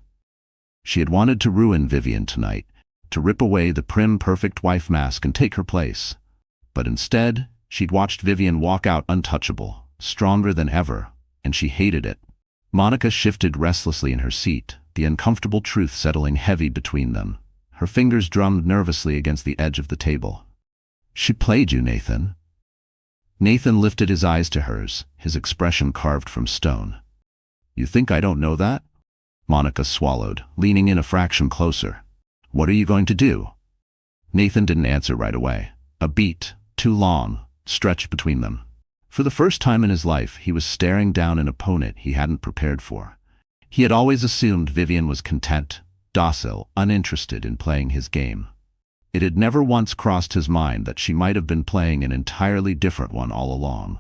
She had wanted to ruin Vivian tonight, to rip away the prim, perfect wife mask and take her place. But instead, she'd watched Vivian walk out untouchable, stronger than ever, and she hated it. Monica shifted restlessly in her seat, the uncomfortable truth settling heavy between them. Her fingers drummed nervously against the edge of the table. "She played you, Nathan." Nathan lifted his eyes to hers, his expression carved from stone. "You think I don't know that?" Monica swallowed, leaning in a fraction closer. "What are you going to do?" Nathan didn't answer right away. A beat, too long, stretched between them. For the first time in his life, he was staring down an opponent he hadn't prepared for. He had always assumed Vivian was content, docile, uninterested in playing his game. It had never once crossed his mind that she might have been playing an entirely different one all along.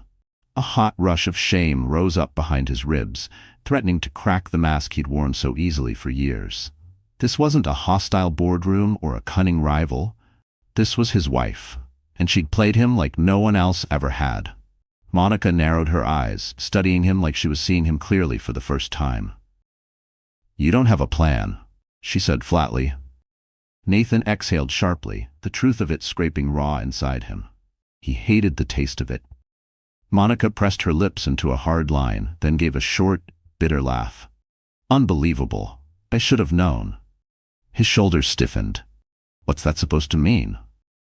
A hot rush of shame rose up behind his ribs, threatening to crack the mask he'd worn so easily for years. This wasn't a hostile boardroom or a cunning rival. This was his wife, and she'd played him like no one else ever had. Monica narrowed her eyes, studying him like she was seeing him clearly for the first time. "You don't have a plan," she said flatly. Nathan exhaled sharply, the truth of it scraping raw inside him. He hated the taste of it. Monica pressed her lips into a hard line, then gave a short, bitter laugh. "Unbelievable. I should have known." His shoulders stiffened. "What's that supposed to mean?"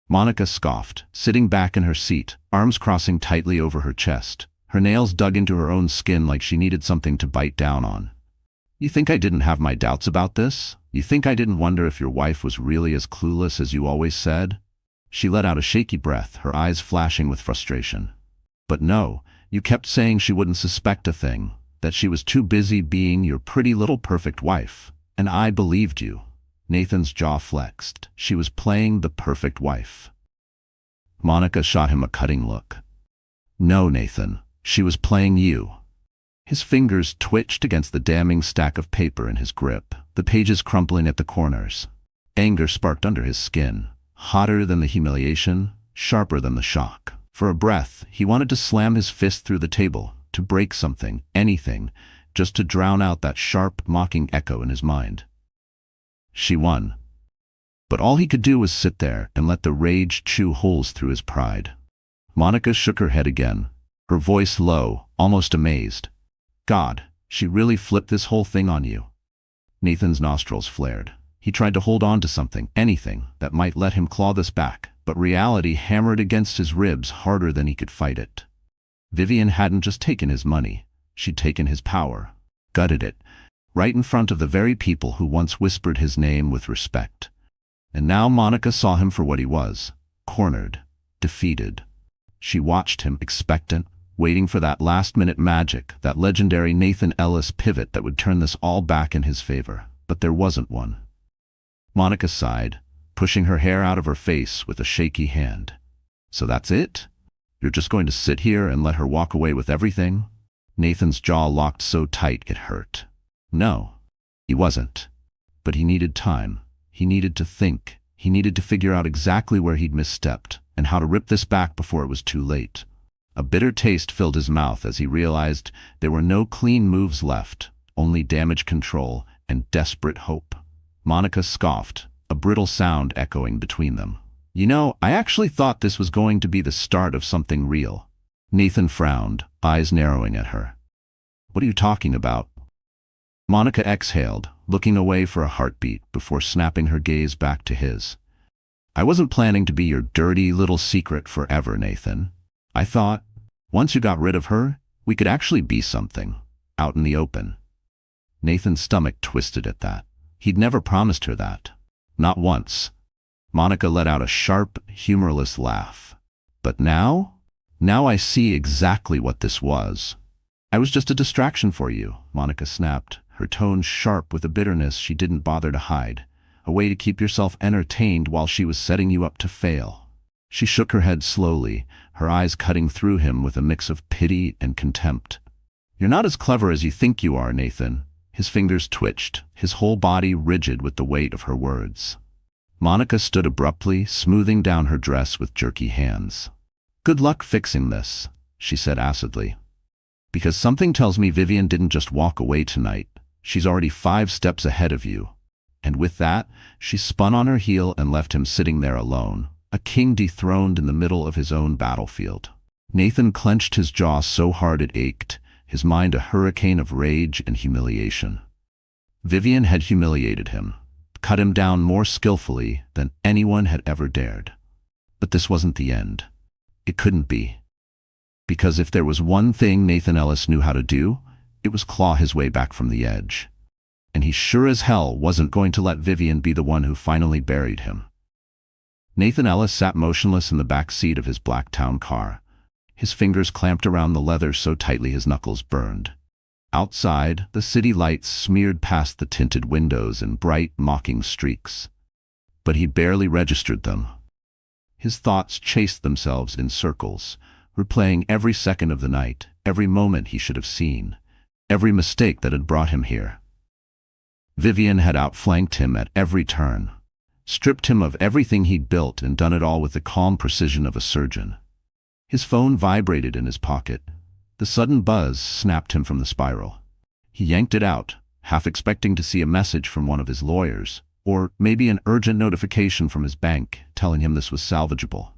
Monica scoffed, sitting back in her seat, arms crossing tightly over her chest, her nails dug into her own skin like she needed something to bite down on. "You think I didn't have my doubts about this? You think I didn't wonder if your wife was really as clueless as you always said?" She let out a shaky breath, her eyes flashing with frustration. "But no, you kept saying she wouldn't suspect a thing, that she was too busy being your pretty little perfect wife. And I believed you." Nathan's jaw flexed. She was playing the perfect wife. Monica shot him a cutting look. "No, Nathan, she was playing you." His fingers twitched against the damning stack of paper in his grip, the pages crumpling at the corners. Anger sparked under his skin, hotter than the humiliation, sharper than the shock. For a breath, he wanted to slam his fist through the table, to break something, anything, just to drown out that sharp, mocking echo in his mind. She won. But all he could do was sit there and let the rage chew holes through his pride. Monica shook her head again, her voice low, almost amazed. "God, she really flipped this whole thing on you." Nathan's nostrils flared. He tried to hold on to something, anything, that might let him claw this back, but reality hammered against his ribs harder than he could fight it. Vivian hadn't just taken his money, she'd taken his power, gutted it, right in front of the very people who once whispered his name with respect. And now Monica saw him for what he was, cornered, defeated. She watched him, expectant, waiting for that last-minute magic, that legendary Nathan Ellis pivot that would turn this all back in his favor. But there wasn't one. Monica sighed, pushing her hair out of her face with a shaky hand. "So that's it? You're just going to sit here and let her walk away with everything?" Nathan's jaw locked so tight it hurt. No, he wasn't. But he needed time. He needed to think. He needed to figure out exactly where he'd misstepped, and how to rip this back before it was too late. A bitter taste filled his mouth as he realized there were no clean moves left, only damage control and desperate hope. Monica scoffed, a brittle sound echoing between them. "You know, I actually thought this was going to be the start of something real." Nathan frowned, eyes narrowing at her. "What are you talking about?" Monica exhaled, looking away for a heartbeat before snapping her gaze back to his. "I wasn't planning to be your dirty little secret forever, Nathan. I thought, once you got rid of her, we could actually be something, out in the open." Nathan's stomach twisted at that. He'd never promised her that. Not once. Monica let out a sharp, humorless laugh. "But now? Now I see exactly what this was." "I was just a distraction for you," Monica snapped, her tone sharp with a bitterness she didn't bother to hide. "A way to keep yourself entertained while she was setting you up to fail." She shook her head slowly, her eyes cutting through him with a mix of pity and contempt. "You're not as clever as you think you are, Nathan." His fingers twitched, his whole body rigid with the weight of her words. Monica stood abruptly, smoothing down her dress with jerky hands. "Good luck fixing this," she said acidly. "Because something tells me Vivian didn't just walk away tonight. She's already 5 steps ahead of you. And with that, she spun on her heel and left him sitting there alone, a king dethroned in the middle of his own battlefield. Nathan clenched his jaw so hard it ached, his mind a hurricane of rage and humiliation. Vivian had humiliated him, cut him down more skillfully than anyone had ever dared. But this wasn't the end. It couldn't be. Because if there was one thing Nathan Ellis knew how to do, it was claw his way back from the edge. And he sure as hell wasn't going to let Vivian be the one who finally buried him. Nathan Ellis sat motionless in the back seat of his black town car, his fingers clamped around the leather so tightly his knuckles burned. Outside, the city lights smeared past the tinted windows in bright, mocking streaks. But he barely registered them. His thoughts chased themselves in circles, replaying every second of the night, every moment he should have seen, every mistake that had brought him here. Vivian had outflanked him at every turn, stripped him of everything he'd built and done it all with the calm precision of a surgeon. His phone vibrated in his pocket. The sudden buzz snapped him from the spiral. He yanked it out, half expecting to see a message from one of his lawyers, or maybe an urgent notification from his bank telling him this was salvageable.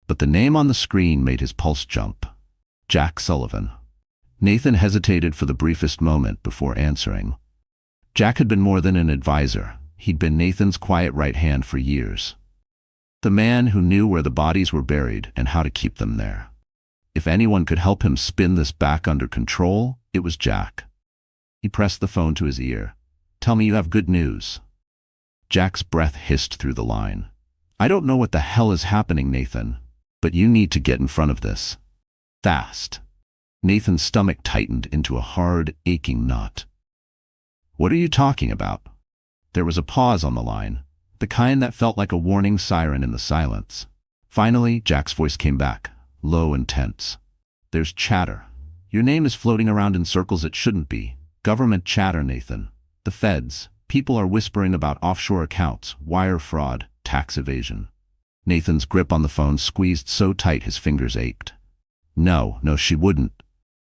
But the name on the screen made his pulse jump. Jack Sullivan. Nathan hesitated for the briefest moment before answering. Jack had been more than an advisor. He'd been Nathan's quiet right hand for years. The man who knew where the bodies were buried and how to keep them there. If anyone could help him spin this back under control, it was Jack. He pressed the phone to his ear. "Tell me you have good news." Jack's breath hissed through the line. "I don't know what the hell is happening, Nathan, but you need to get in front of this. Fast." Nathan's stomach tightened into a hard, aching knot. "What are you talking about?" There was a pause on the line, the kind that felt like a warning siren in the silence. Finally, Jack's voice came back, low and tense. "There's chatter. Your name is floating around in circles it shouldn't be. Government chatter, Nathan. The feds. People are whispering about offshore accounts, wire fraud, tax evasion." Nathan's grip on the phone squeezed so tight his fingers ached. No, she wouldn't."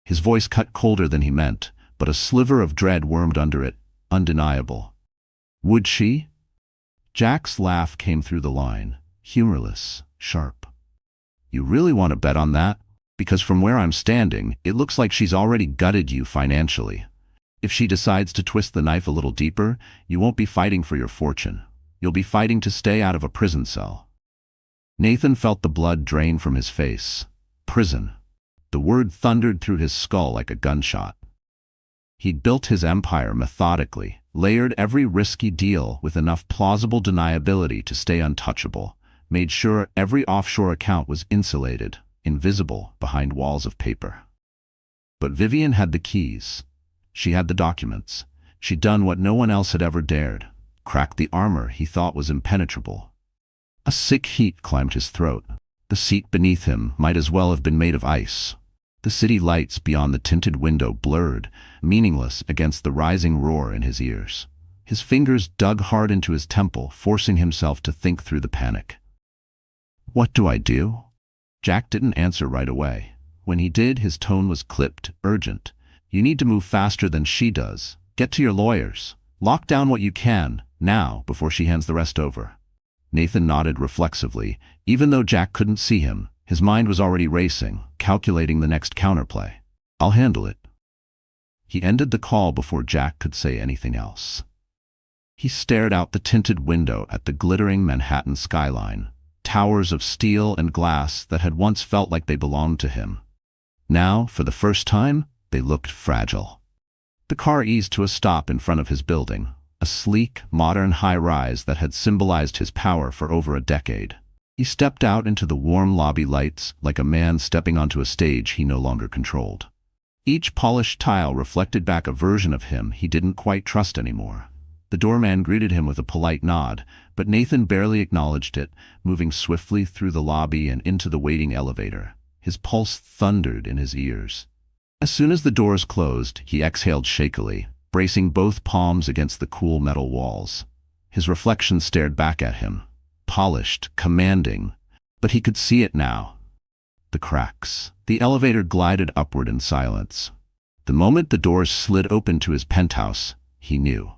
His voice cut colder than he meant, but a sliver of dread wormed under it, undeniable. "Would she?" Jack's laugh came through the line, humorless, sharp. "You really want to bet on that? Because from where I'm standing, it looks like she's already gutted you financially. If she decides to twist the knife a little deeper, you won't be fighting for your fortune. You'll be fighting to stay out of a prison cell." Nathan felt the blood drain from his face. Prison. The word thundered through his skull like a gunshot. He'd built his empire methodically, layered every risky deal with enough plausible deniability to stay untouchable, made sure every offshore account was insulated, invisible behind walls of paper. But Vivian had the keys. She had the documents. She'd done what no one else had ever dared, cracked the armor he thought was impenetrable. A sick heat climbed his throat. The seat beneath him might as well have been made of ice. The city lights beyond the tinted window blurred, meaningless against the rising roar in his ears. His fingers dug hard into his temple, forcing himself to think through the panic. "What do I do?" Jack didn't answer right away. When he did, his tone was clipped, urgent. "You need to move faster than she does. Get to your lawyers. Lock down what you can, now, before she hands the rest over." Nathan nodded reflexively. Even though Jack couldn't see him, his mind was already racing, calculating the next counterplay. "I'll handle it." He ended the call before Jack could say anything else. He stared out the tinted window at the glittering Manhattan skyline, towers of steel and glass that had once felt like they belonged to him. Now, for the first time, they looked fragile. The car eased to a stop in front of his building, a sleek, modern high-rise that had symbolized his power for over a decade. He stepped out into the warm lobby lights like a man stepping onto a stage he no longer controlled. Each polished tile reflected back a version of him he didn't quite trust anymore. The doorman greeted him with a polite nod, but Nathan barely acknowledged it, moving swiftly through the lobby and into the waiting elevator. His pulse thundered in his ears. As soon as the doors closed, he exhaled shakily, bracing both palms against the cool metal walls. His reflection stared back at him, polished, commanding, but he could see it now. The cracks. The elevator glided upward in silence. The moment the doors slid open to his penthouse, he knew.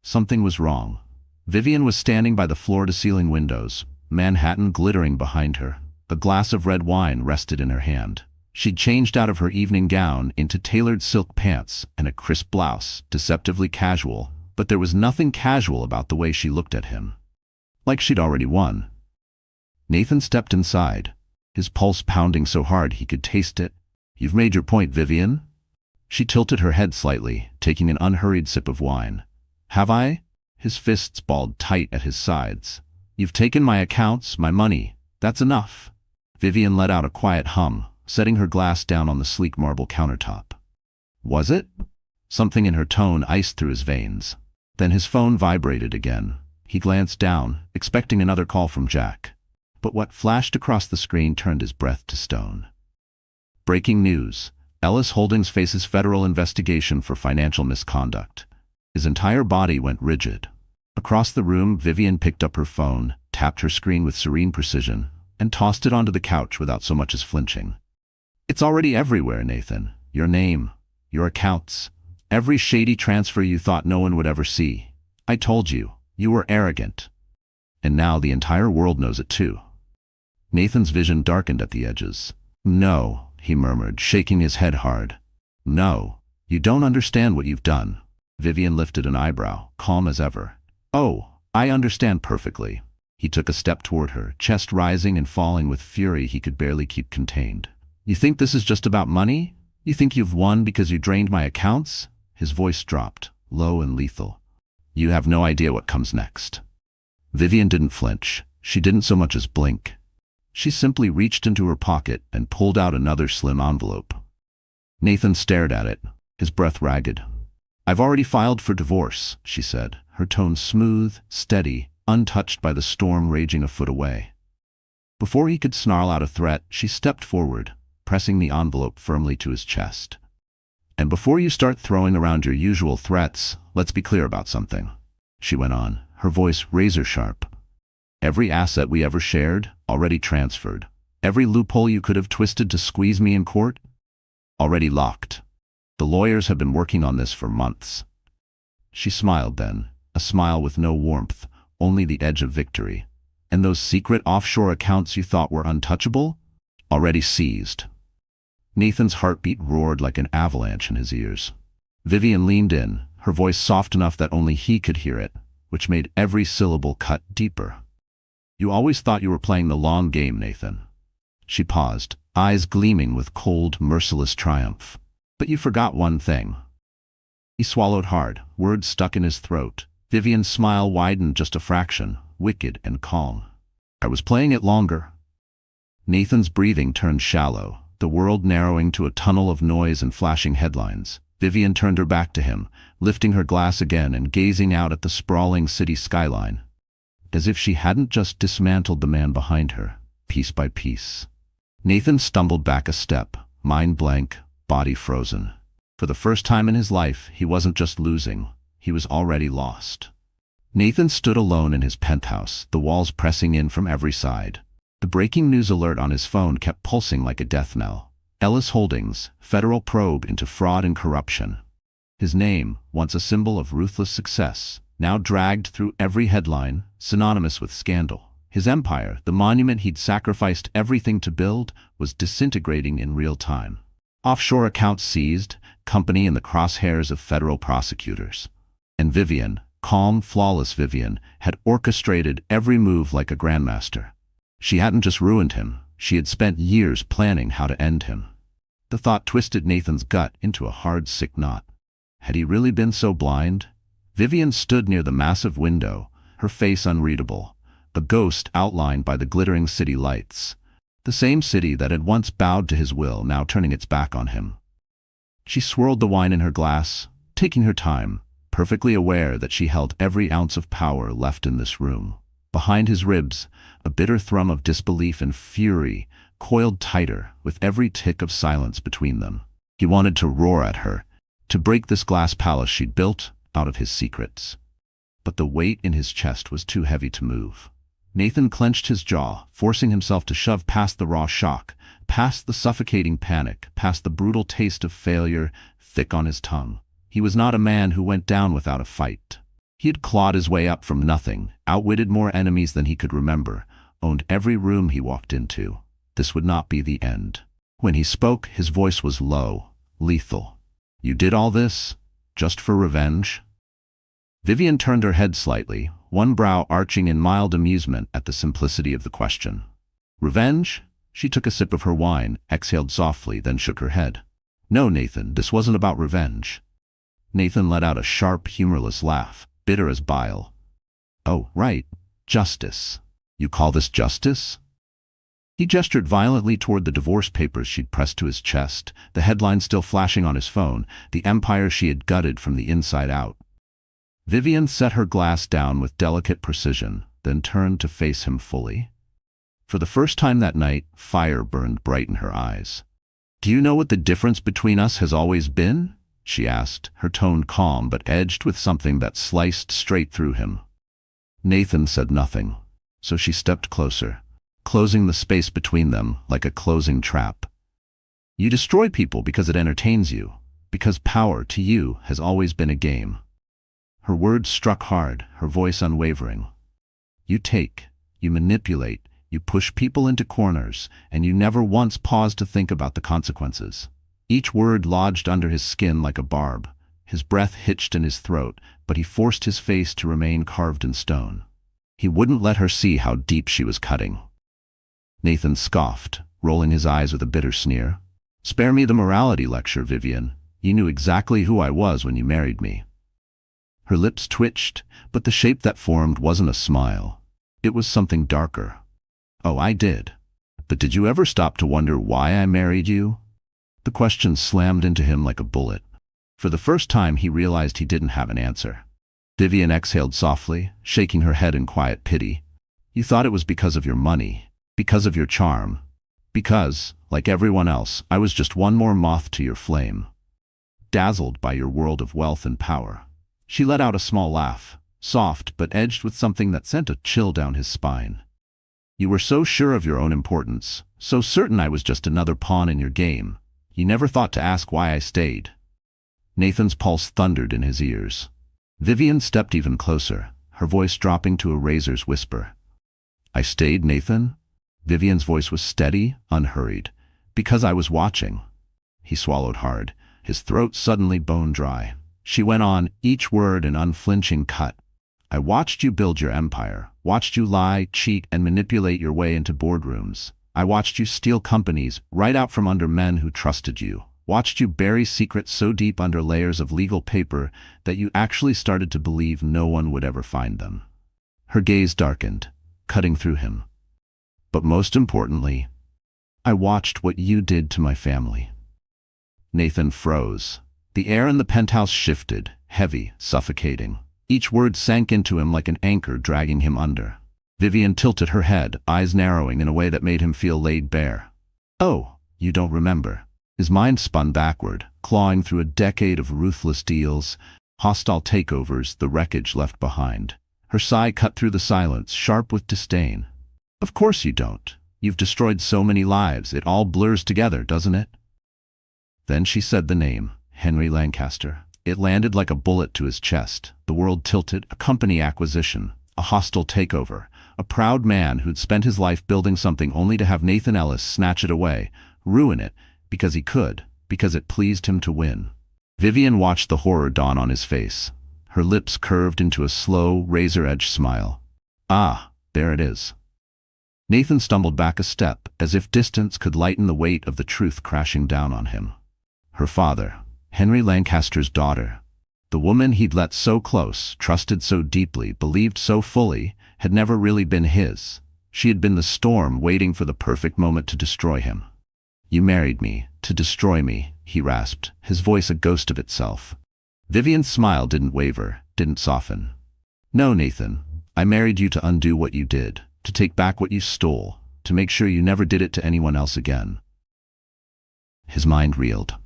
Something was wrong. Vivian was standing by the floor-to-ceiling windows, Manhattan glittering behind her. A glass of red wine rested in her hand. She'd changed out of her evening gown into tailored silk pants and a crisp blouse, deceptively casual, but there was nothing casual about the way she looked at him. Like she'd already won. Nathan stepped inside, his pulse pounding so hard he could taste it. "You've made your point, Vivian?" She tilted her head slightly, taking an unhurried sip of wine. "Have I?" His fists balled tight at his sides. "You've taken my accounts, my money. That's enough." Vivian let out a quiet hum, setting her glass down on the sleek marble countertop. Was it? Something in her tone iced through his veins. Then his phone vibrated again. He glanced down, expecting another call from Jack. But what flashed across the screen turned his breath to stone. Breaking news. Ellis Holdings faces federal investigation for financial misconduct. His entire body went rigid. Across the room, Vivian picked up her phone, tapped her screen with serene precision, and tossed it onto the couch without so much as flinching. "It's already everywhere, Nathan. Your name, your accounts, every shady transfer you thought no one would ever see. I told you, you were arrogant. And now the entire world knows it too." Nathan's vision darkened at the edges. "No," he murmured, shaking his head hard. "No, you don't understand what you've done." Vivian lifted an eyebrow, calm as ever. "Oh, I understand perfectly." He took a step toward her, chest rising and falling with fury he could barely keep contained. "You think this is just about money? You think you've won because you drained my accounts?" His voice dropped, low and lethal. "You have no idea what comes next." Vivian didn't flinch. She didn't so much as blink. She simply reached into her pocket and pulled out another slim envelope. Nathan stared at it, his breath ragged. "I've already filed for divorce," she said, her tone smooth, steady, untouched by the storm raging a foot away. Before he could snarl out a threat, she stepped forward, pressing the envelope firmly to his chest. "And before you start throwing around your usual threats, let's be clear about something," she went on, her voice razor-sharp. "Every asset we ever shared, already transferred. Every loophole you could have twisted to squeeze me in court, already locked. The lawyers have been working on this for months." She smiled then, a smile with no warmth, only the edge of victory. "And those secret offshore accounts you thought were untouchable? Already seized." Nathan's heartbeat roared like an avalanche in his ears. Vivian leaned in, her voice soft enough that only he could hear it, which made every syllable cut deeper. "You always thought you were playing the long game, Nathan." She paused, eyes gleaming with cold, merciless triumph. "But you forgot one thing." He swallowed hard, words stuck in his throat. Vivian's smile widened just a fraction, wicked and calm. "I was playing it longer." Nathan's breathing turned shallow, the world narrowing to a tunnel of noise and flashing headlines. Vivian turned her back to him, lifting her glass again and gazing out at the sprawling city skyline, as if she hadn't just dismantled the man behind her, piece by piece. Nathan stumbled back a step, mind blank, body frozen. For the first time in his life, he wasn't just losing, he was already lost. Nathan stood alone in his penthouse, the walls pressing in from every side. The breaking news alert on his phone kept pulsing like a death knell. Ellis Holdings, federal probe into fraud and corruption. His name, once a symbol of ruthless success, now dragged through every headline, synonymous with scandal. His empire, the monument he'd sacrificed everything to build, was disintegrating in real time. Offshore accounts seized, company in the crosshairs of federal prosecutors. And Vivian, calm, flawless Vivian, had orchestrated every move like a grandmaster. She hadn't just ruined him, she had spent years planning how to end him. The thought twisted Nathan's gut into a hard, sick knot. Had he really been so blind? Vivian stood near the massive window, her face unreadable, a ghost outlined by the glittering city lights. The same city that had once bowed to his will, now turning its back on him. She swirled the wine in her glass, taking her time, perfectly aware that she held every ounce of power left in this room. Behind his ribs, a bitter thrum of disbelief and fury coiled tighter with every tick of silence between them. He wanted to roar at her, to break this glass palace she'd built out of his secrets. But the weight in his chest was too heavy to move. Nathan clenched his jaw, forcing himself to shove past the raw shock, past the suffocating panic, past the brutal taste of failure thick on his tongue. He was not a man who went down without a fight. He had clawed his way up from nothing, outwitted more enemies than he could remember, owned every room he walked into. This would not be the end. When he spoke, his voice was low, lethal. "You did all this? Just for revenge?" Vivian turned her head slightly, one brow arching in mild amusement at the simplicity of the question. "Revenge?" She took a sip of her wine, exhaled softly, then shook her head. "No, Nathan, this wasn't about revenge." Nathan let out a sharp, humorless laugh, bitter as bile. "Oh, right. Justice. You call this justice?" He gestured violently toward the divorce papers she'd pressed to his chest, the headline still flashing on his phone, the empire she had gutted from the inside out. Vivian set her glass down with delicate precision, then turned to face him fully. For the first time that night, fire burned bright in her eyes. "Do you know what the difference between us has always been?" she asked, her tone calm but edged with something that sliced straight through him. Nathan said nothing, so she stepped closer, closing the space between them like a closing trap. "You destroy people because it entertains you, because power to you has always been a game." Her words struck hard, her voice unwavering. "You take, you manipulate, you push people into corners, and you never once paused to think about the consequences." Each word lodged under his skin like a barb. His breath hitched in his throat, but he forced his face to remain carved in stone. He wouldn't let her see how deep she was cutting. Nathan scoffed, rolling his eyes with a bitter sneer. "Spare me the morality lecture, Vivian. You knew exactly who I was when you married me." Her lips twitched, but the shape that formed wasn't a smile. It was something darker. "Oh, I did. But did you ever stop to wonder why I married you?" The question slammed into him like a bullet. For the first time, he realized he didn't have an answer. Vivian exhaled softly, shaking her head in quiet pity. "You thought it was because of your money, because of your charm, because, like everyone else, I was just one more moth to your flame, dazzled by your world of wealth and power." She let out a small laugh, soft but edged with something that sent a chill down his spine. "You were so sure of your own importance, so certain I was just another pawn in your game. You never thought to ask why I stayed." Nathan's pulse thundered in his ears. Vivian stepped even closer, her voice dropping to a razor's whisper. "I stayed, Nathan?" Vivian's voice was steady, unhurried. "Because I was watching." He swallowed hard, his throat suddenly bone dry. She went on, each word an unflinching cut. "I watched you build your empire, watched you lie, cheat, and manipulate your way into boardrooms. I watched you steal companies right out from under men who trusted you. Watched you bury secrets so deep under layers of legal paper that you actually started to believe no one would ever find them." Her gaze darkened, cutting through him. "But most importantly, I watched what you did to my family." Nathan froze. The air in the penthouse shifted, heavy, suffocating. Each word sank into him like an anchor dragging him under. Vivian tilted her head, eyes narrowing in a way that made him feel laid bare. "Oh, you don't remember." His mind spun backward, clawing through a decade of ruthless deals, hostile takeovers, the wreckage left behind. Her sigh cut through the silence, sharp with disdain. "Of course you don't. You've destroyed so many lives, it all blurs together, doesn't it?" Then she said the name, Henry Lancaster. It landed like a bullet to his chest. The world tilted, a company acquisition, a hostile takeover, a proud man who'd spent his life building something only to have Nathan Ellis snatch it away, ruin it, because he could, because it pleased him to win. Vivian watched the horror dawn on his face. Her lips curved into a slow, razor-edged smile. "Ah, there it is." Nathan stumbled back a step, as if distance could lighten the weight of the truth crashing down on him. Her father, Henry Lancaster's daughter, the woman he'd let so close, trusted so deeply, believed so fully, had never really been his. She had been the storm waiting for the perfect moment to destroy him. "You married me, to destroy me," he rasped, his voice a ghost of itself. Vivian's smile didn't waver, didn't soften. "No, Nathan, I married you to undo what you did, to take back what you stole, to make sure you never did it to anyone else again." His mind reeled.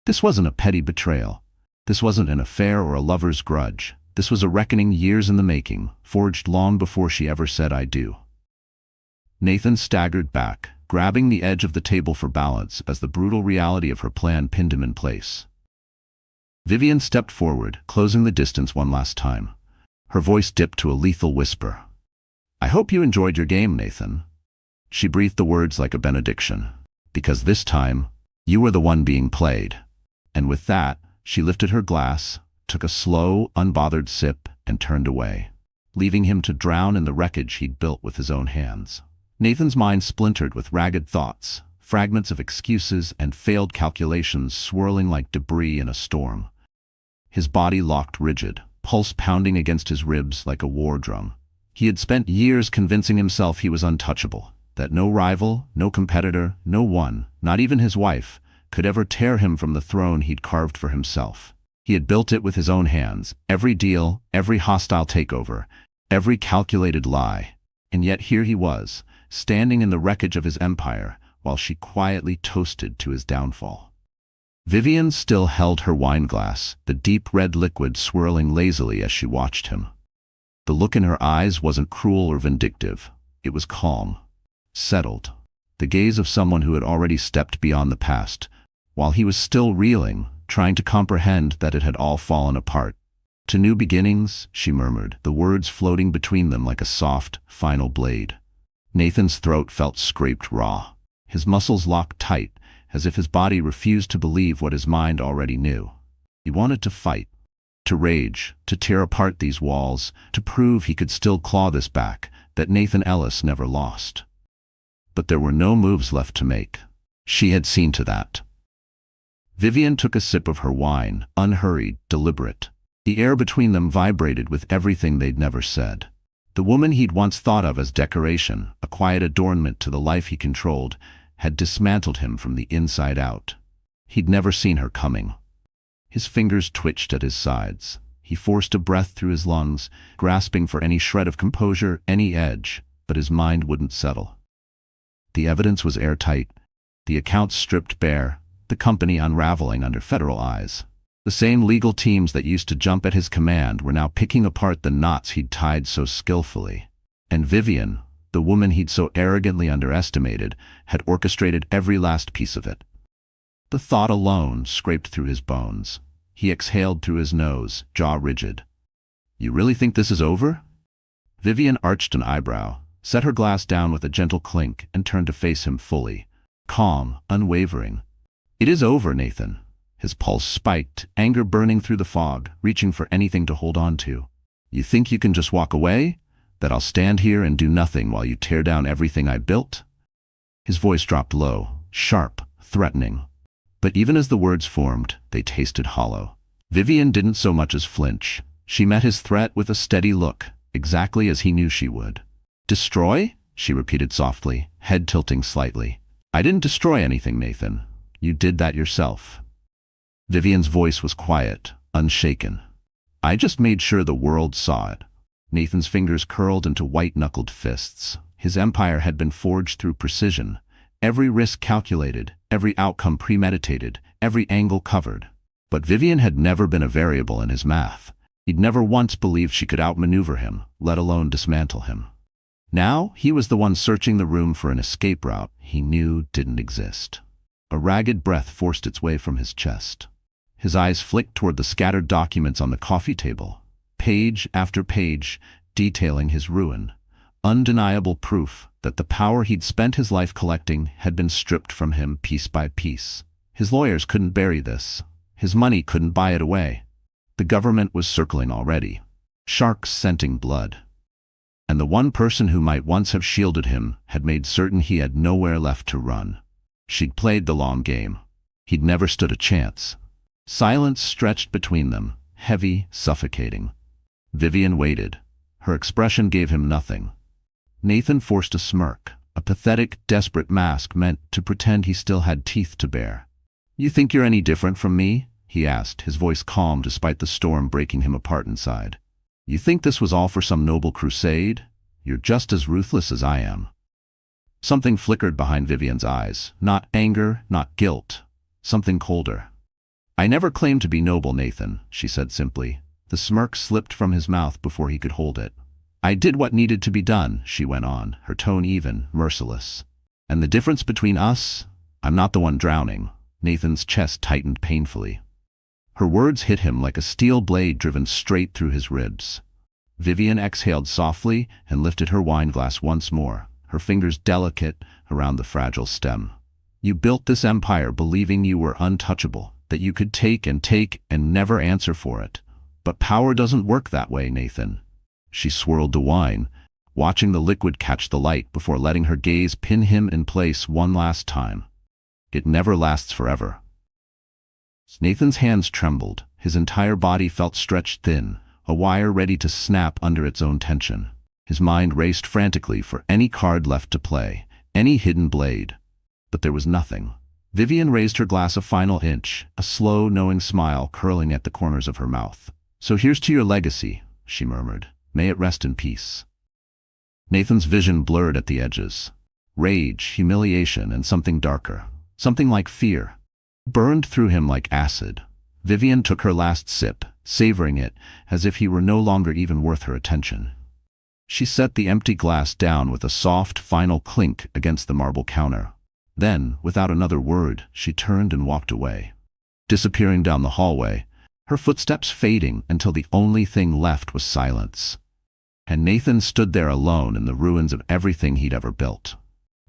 This wasn't a petty betrayal. This wasn't an affair or a lover's grudge. This was a reckoning years in the making, forged long before she ever said "I do." Nathan staggered back, grabbing the edge of the table for balance as the brutal reality of her plan pinned him in place. Vivian stepped forward, closing the distance one last time. Her voice dipped to a lethal whisper. "I hope you enjoyed your game, Nathan." She breathed the words like a benediction. "Because this time, you were the one being played." And with that, she lifted her glass, took a slow, unbothered sip, and turned away, leaving him to drown in the wreckage he'd built with his own hands. Nathan's mind splintered with ragged thoughts, fragments of excuses and failed calculations swirling like debris in a storm. His body locked rigid, pulse pounding against his ribs like a war drum. He had spent years convincing himself he was untouchable, that no rival, no competitor, no one, not even his wife, could ever tear him from the throne he'd carved for himself. He had built it with his own hands, every deal, every hostile takeover, every calculated lie. And yet here he was, standing in the wreckage of his empire, while she quietly toasted to his downfall. Vivian still held her wine glass, the deep red liquid swirling lazily as she watched him. The look in her eyes wasn't cruel or vindictive. It was calm, settled, the gaze of someone who had already stepped beyond the past, while he was still reeling, trying to comprehend that it had all fallen apart. "To new beginnings," she murmured, the words floating between them like a soft, final blade. Nathan's throat felt scraped raw. His muscles locked tight, as if his body refused to believe what his mind already knew. He wanted to fight, to rage, to tear apart these walls, to prove he could still claw this back, that Nathan Ellis never lost. But there were no moves left to make. She had seen to that. Vivian took a sip of her wine, unhurried, deliberate. The air between them vibrated with everything they'd never said. The woman he'd once thought of as decoration, a quiet adornment to the life he controlled, had dismantled him from the inside out. He'd never seen her coming. His fingers twitched at his sides. He forced a breath through his lungs, grasping for any shred of composure, any edge, but his mind wouldn't settle. The evidence was airtight, the accounts stripped bare, the company unraveling under federal eyes. The same legal teams that used to jump at his command were now picking apart the knots he'd tied so skillfully. And Vivian, the woman he'd so arrogantly underestimated, had orchestrated every last piece of it. The thought alone scraped through his bones. He exhaled through his nose, jaw rigid. "You really think this is over?" Vivian arched an eyebrow, set her glass down with a gentle clink, and turned to face him fully, calm, unwavering. "It is over, Nathan." His pulse spiked, anger burning through the fog, reaching for anything to hold on to. "You think you can just walk away? That I'll stand here and do nothing while you tear down everything I built?" His voice dropped low, sharp, threatening. But even as the words formed, they tasted hollow. Vivian didn't so much as flinch. She met his threat with a steady look, exactly as he knew she would. "Destroy?" she repeated softly, head tilting slightly. "I didn't destroy anything, Nathan. You did that yourself." Vivian's voice was quiet, unshaken. "I just made sure the world saw it." Nathan's fingers curled into white-knuckled fists. His empire had been forged through precision, every risk calculated, every outcome premeditated, every angle covered. But Vivian had never been a variable in his math. He'd never once believed she could outmaneuver him, let alone dismantle him. Now he was the one searching the room for an escape route he knew didn't exist. A ragged breath forced its way from his chest. His eyes flicked toward the scattered documents on the coffee table, page after page detailing his ruin, undeniable proof that the power he'd spent his life collecting had been stripped from him piece by piece. His lawyers couldn't bury this. His money couldn't buy it away. The government was circling already, sharks scenting blood. And the one person who might once have shielded him had made certain he had nowhere left to run. She'd played the long game. He'd never stood a chance. Silence stretched between them, heavy, suffocating. Vivian waited. Her expression gave him nothing. Nathan forced a smirk, a pathetic, desperate mask meant to pretend he still had teeth to bare. "You think you're any different from me?" he asked, his voice calm despite the storm breaking him apart inside. "You think this was all for some noble crusade? You're just as ruthless as I am." Something flickered behind Vivian's eyes, not anger, not guilt, something colder. "I never claimed to be noble, Nathan," she said simply. The smirk slipped from his mouth before he could hold it. "I did what needed to be done," she went on, her tone even, merciless. "And the difference between us? I'm not the one drowning." Nathan's chest tightened painfully. Her words hit him like a steel blade driven straight through his ribs. Vivian exhaled softly and lifted her wine glass once more, her fingers delicate around the fragile stem. You built this empire believing you were untouchable, that you could take and never answer for it. But power doesn't work that way, Nathan. She swirled the wine, watching the liquid catch the light before letting her gaze pin him in place one last time. It never lasts forever. Nathan's hands trembled. His entire body felt stretched thin, a wire ready to snap under its own tension. His mind raced frantically for any card left to play, any hidden blade. But there was nothing. Vivian raised her glass a final inch, a slow, knowing smile curling at the corners of her mouth. "So here's to your legacy," she murmured. "May it rest in peace." Nathan's vision blurred at the edges. Rage, humiliation, and something darker, something like fear, burned through him like acid. Vivian took her last sip, savoring it as if he were no longer even worth her attention. She set the empty glass down with a soft, final clink against the marble counter. Then, without another word, she turned and walked away, disappearing down the hallway, her footsteps fading until the only thing left was silence. And Nathan stood there alone in the ruins of everything he'd ever built.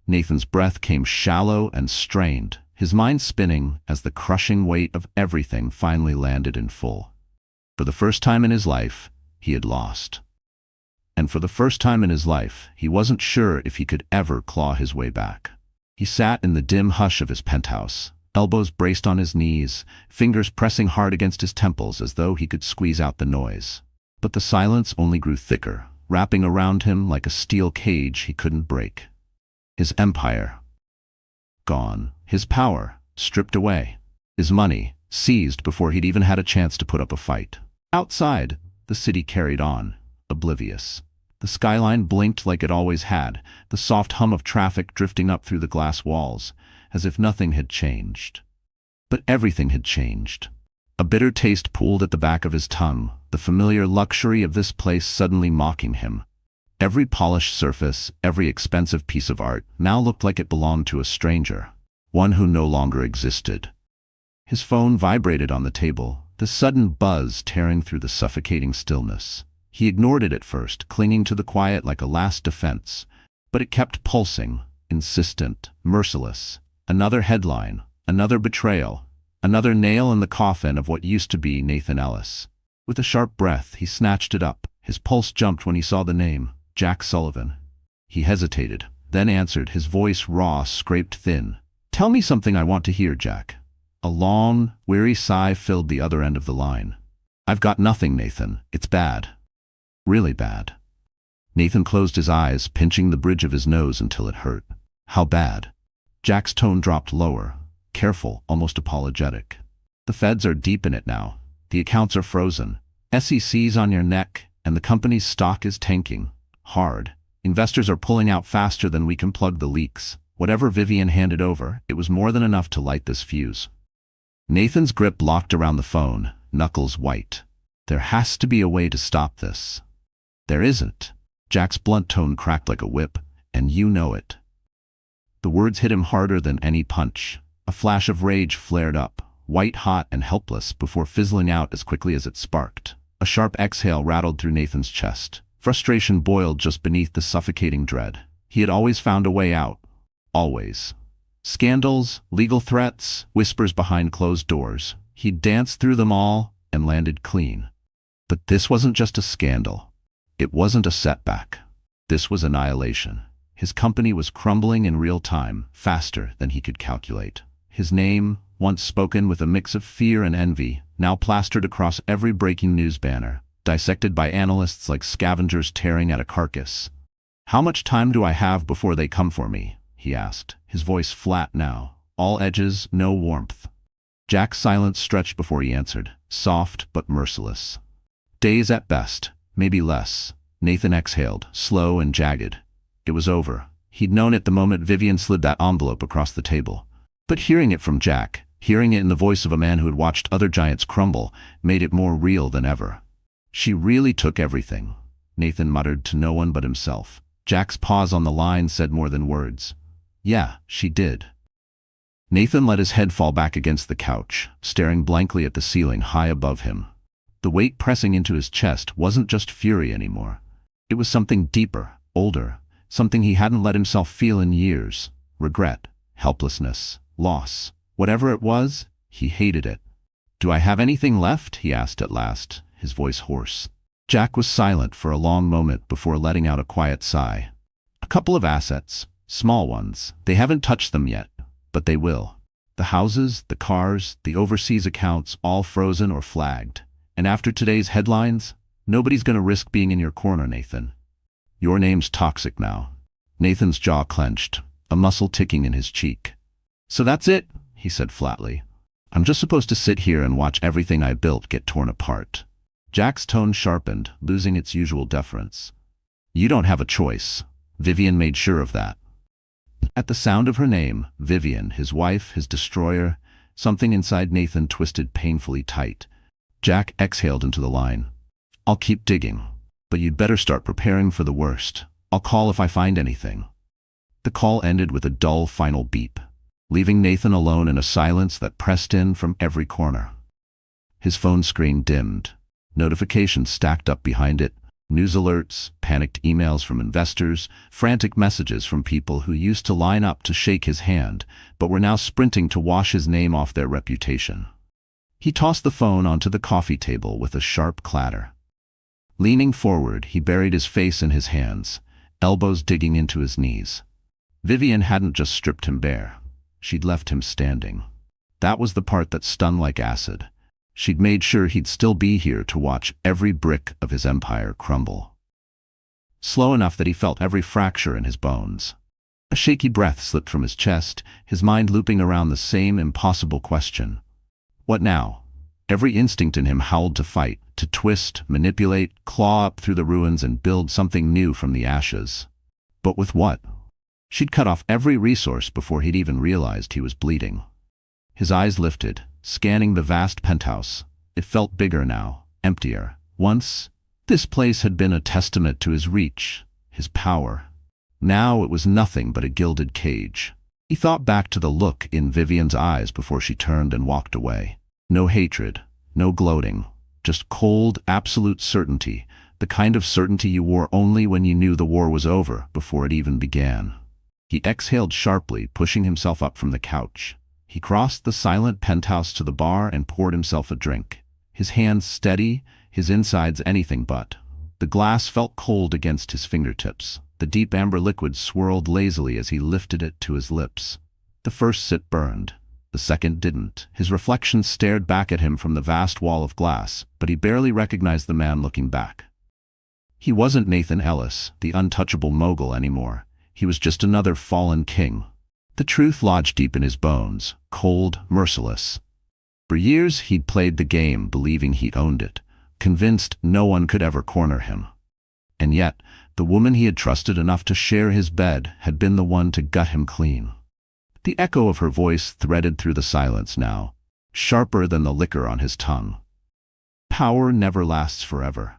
Nathan's breath came shallow and strained, his mind spinning as the crushing weight of everything finally landed in full. For the first time in his life, he had lost. And for the first time in his life, he wasn't sure if he could ever claw his way back. He sat in the dim hush of his penthouse, elbows braced on his knees, fingers pressing hard against his temples as though he could squeeze out the noise. But the silence only grew thicker, wrapping around him like a steel cage he couldn't break. His empire gone, his power stripped away, his money seized before he'd even had a chance to put up a fight. Outside, the city carried on, oblivious. The skyline blinked like it always had, the soft hum of traffic drifting up through the glass walls, as if nothing had changed. But everything had changed. A bitter taste pooled at the back of his tongue, the familiar luxury of this place suddenly mocking him. Every polished surface, every expensive piece of art now looked like it belonged to a stranger, one who no longer existed. His phone vibrated on the table, the sudden buzz tearing through the suffocating stillness. He ignored it at first, clinging to the quiet like a last defense, but it kept pulsing, insistent, merciless. Another headline, another betrayal, another nail in the coffin of what used to be Nathan Ellis. With a sharp breath, he snatched it up. His pulse jumped when he saw the name, Jack Sullivan. He hesitated, then answered, his voice raw, scraped thin. "Tell me something I want to hear, Jack." A long, weary sigh filled the other end of the line. "I've got nothing, Nathan. It's bad. Really bad." Nathan closed his eyes, pinching the bridge of his nose until it hurt. "How bad?" Jack's tone dropped lower, careful, almost apologetic. "The feds are deep in it now. The accounts are frozen. SEC's on your neck, and the company's stock is tanking. Hard. Investors are pulling out faster than we can plug the leaks. Whatever Vivian handed over, it was more than enough to light this fuse." Nathan's grip locked around the phone, knuckles white. "There has to be a way to stop this." "There isn't." Jack's blunt tone cracked like a whip, "and you know it." The words hit him harder than any punch. A flash of rage flared up, white-hot and helpless, before fizzling out as quickly as it sparked. A sharp exhale rattled through Nathan's chest. Frustration boiled just beneath the suffocating dread. He had always found a way out. Always. Scandals, legal threats, whispers behind closed doors. He'd danced through them all and landed clean. But this wasn't just a scandal. It wasn't a setback. This was annihilation. His company was crumbling in real time, faster than he could calculate. His name, once spoken with a mix of fear and envy, now plastered across every breaking news banner, dissected by analysts like scavengers tearing at a carcass. "How much time do I have before they come for me?" he asked, his voice flat now, all edges, no warmth. Jack's silence stretched before he answered, soft but merciless. "Days at best, maybe less." Nathan exhaled, slow and jagged. It was over. He'd known it the moment Vivian slid that envelope across the table. But hearing it from Jack, hearing it in the voice of a man who had watched other giants crumble, made it more real than ever. "She really took everything," Nathan muttered to no one but himself. Jack's pause on the line said more than words. "Yeah, she did." Nathan let his head fall back against the couch, staring blankly at the ceiling high above him. The weight pressing into his chest wasn't just fury anymore. It was something deeper, older, something he hadn't let himself feel in years. Regret, helplessness, loss. Whatever it was, he hated it. "Do I have anything left?" he asked at last, his voice hoarse. Jack was silent for a long moment before letting out a quiet sigh. "A couple of assets, small ones. They haven't touched them yet, but they will. The houses, the cars, the overseas accounts, all frozen or flagged. And after today's headlines, nobody's gonna risk being in your corner, Nathan. Your name's toxic now." Nathan's jaw clenched, a muscle ticking in his cheek. "So that's it," he said flatly. "I'm just supposed to sit here and watch everything I built get torn apart." Jack's tone sharpened, losing its usual deference. "You don't have a choice. Vivian made sure of that." At the sound of her name, Vivian, his wife, his destroyer, something inside Nathan twisted painfully tight. Jack exhaled into the line. "I'll keep digging, but you'd better start preparing for the worst. I'll call if I find anything." The call ended with a dull final beep, leaving Nathan alone in a silence that pressed in from every corner. His phone screen dimmed. Notifications stacked up behind it. News alerts, panicked emails from investors, frantic messages from people who used to line up to shake his hand, but were now sprinting to wash his name off their reputation. He tossed the phone onto the coffee table with a sharp clatter. Leaning forward, he buried his face in his hands, elbows digging into his knees. Vivian hadn't just stripped him bare. She'd left him standing. That was the part that stung like acid. She'd made sure he'd still be here to watch every brick of his empire crumble. Slow enough that he felt every fracture in his bones. A shaky breath slipped from his chest, his mind looping around the same impossible question. What now? Every instinct in him howled to fight, to twist, manipulate, claw up through the ruins and build something new from the ashes. But with what? She'd cut off every resource before he'd even realized he was bleeding. His eyes lifted, scanning the vast penthouse. It felt bigger now, emptier. Once, this place had been a testament to his reach, his power. Now it was nothing but a gilded cage. He thought back to the look in Vivian's eyes before she turned and walked away. No hatred, no gloating, just cold, absolute certainty, the kind of certainty you wore only when you knew the war was over before it even began. He exhaled sharply, pushing himself up from the couch. He crossed the silent penthouse to the bar and poured himself a drink. His hands steady, his insides anything but. The glass felt cold against his fingertips. The deep amber liquid swirled lazily as he lifted it to his lips. The first sip burned. The second didn't. His reflection stared back at him from the vast wall of glass, but he barely recognized the man looking back. He wasn't Nathan Ellis, the untouchable mogul, anymore. He was just another fallen king. The truth lodged deep in his bones, cold, merciless. For years he'd played the game, believing he owned it, convinced no one could ever corner him. And yet, the woman he had trusted enough to share his bed had been the one to gut him clean. The echo of her voice threaded through the silence now, sharper than the liquor on his tongue. Power never lasts forever.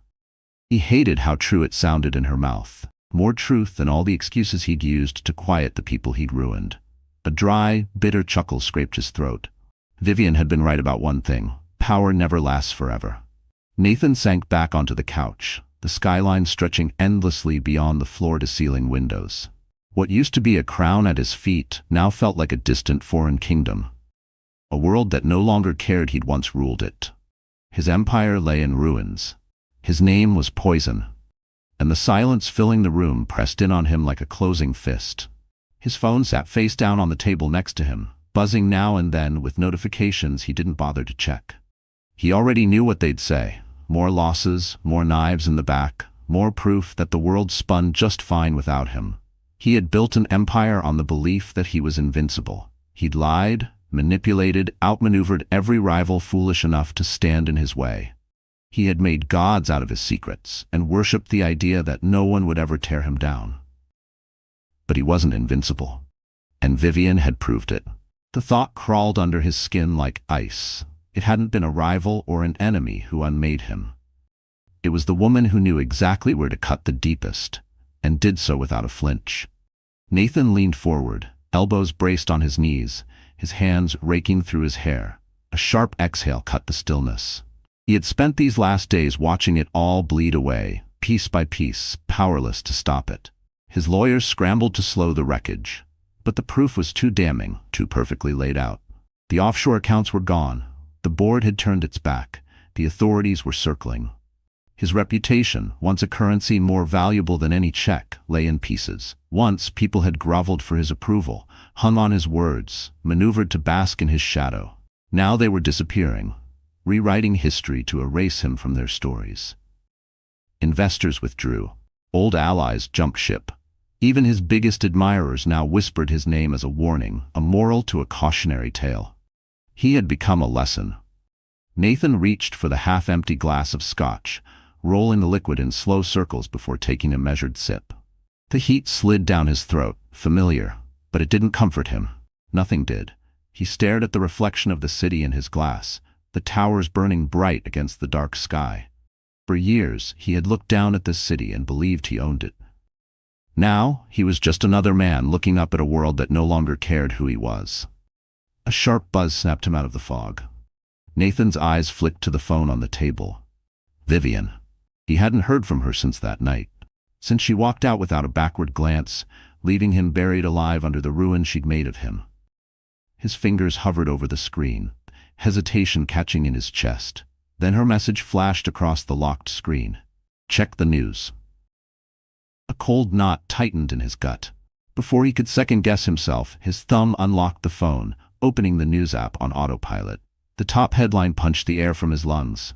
He hated how true it sounded in her mouth, more truth than all the excuses he'd used to quiet the people he'd ruined. A dry, bitter chuckle scraped his throat. Vivian had been right about one thing: power never lasts forever. Nathan sank back onto the couch, the skyline stretching endlessly beyond the floor-to-ceiling windows. What used to be a crown at his feet now felt like a distant foreign kingdom. A world that no longer cared he'd once ruled it. His empire lay in ruins. His name was poison. And the silence filling the room pressed in on him like a closing fist. His phone sat face down on the table next to him, buzzing now and then with notifications he didn't bother to check. He already knew what they'd say. More losses, more knives in the back, more proof that the world spun just fine without him. He had built an empire on the belief that he was invincible. He'd lied, manipulated, outmaneuvered every rival foolish enough to stand in his way. He had made gods out of his secrets and worshipped the idea that no one would ever tear him down. But he wasn't invincible. And Vivian had proved it. The thought crawled under his skin like ice. It hadn't been a rival or an enemy who unmade him. It was the woman who knew exactly where to cut the deepest, and did so without a flinch. Nathan leaned forward, elbows braced on his knees, his hands raking through his hair. A sharp exhale cut the stillness. He had spent these last days watching it all bleed away, piece by piece, powerless to stop it. His lawyers scrambled to slow the wreckage, but the proof was too damning, too perfectly laid out. The offshore accounts were gone. The board had turned its back. The authorities were circling. His reputation, once a currency more valuable than any check, lay in pieces. Once people had groveled for his approval, hung on his words, maneuvered to bask in his shadow. Now they were disappearing, rewriting history to erase him from their stories. Investors withdrew. Old allies jumped ship. Even his biggest admirers now whispered his name as a warning, a moral to a cautionary tale. He had become a lesson. Nathan reached for the half-empty glass of scotch, rolling the liquid in slow circles before taking a measured sip. The heat slid down his throat, familiar, but it didn't comfort him. Nothing did. He stared at the reflection of the city in his glass, the towers burning bright against the dark sky. For years, he had looked down at this city and believed he owned it. Now, he was just another man looking up at a world that no longer cared who he was. A sharp buzz snapped him out of the fog. Nathan's eyes flicked to the phone on the table. Vivian. He hadn't heard from her since that night, since she walked out without a backward glance, leaving him buried alive under the ruin she'd made of him. His fingers hovered over the screen, hesitation catching in his chest. Then her message flashed across the locked screen. Check the news. A cold knot tightened in his gut. Before he could second-guess himself, his thumb unlocked the phone, opening the news app on autopilot. The top headline punched the air from his lungs.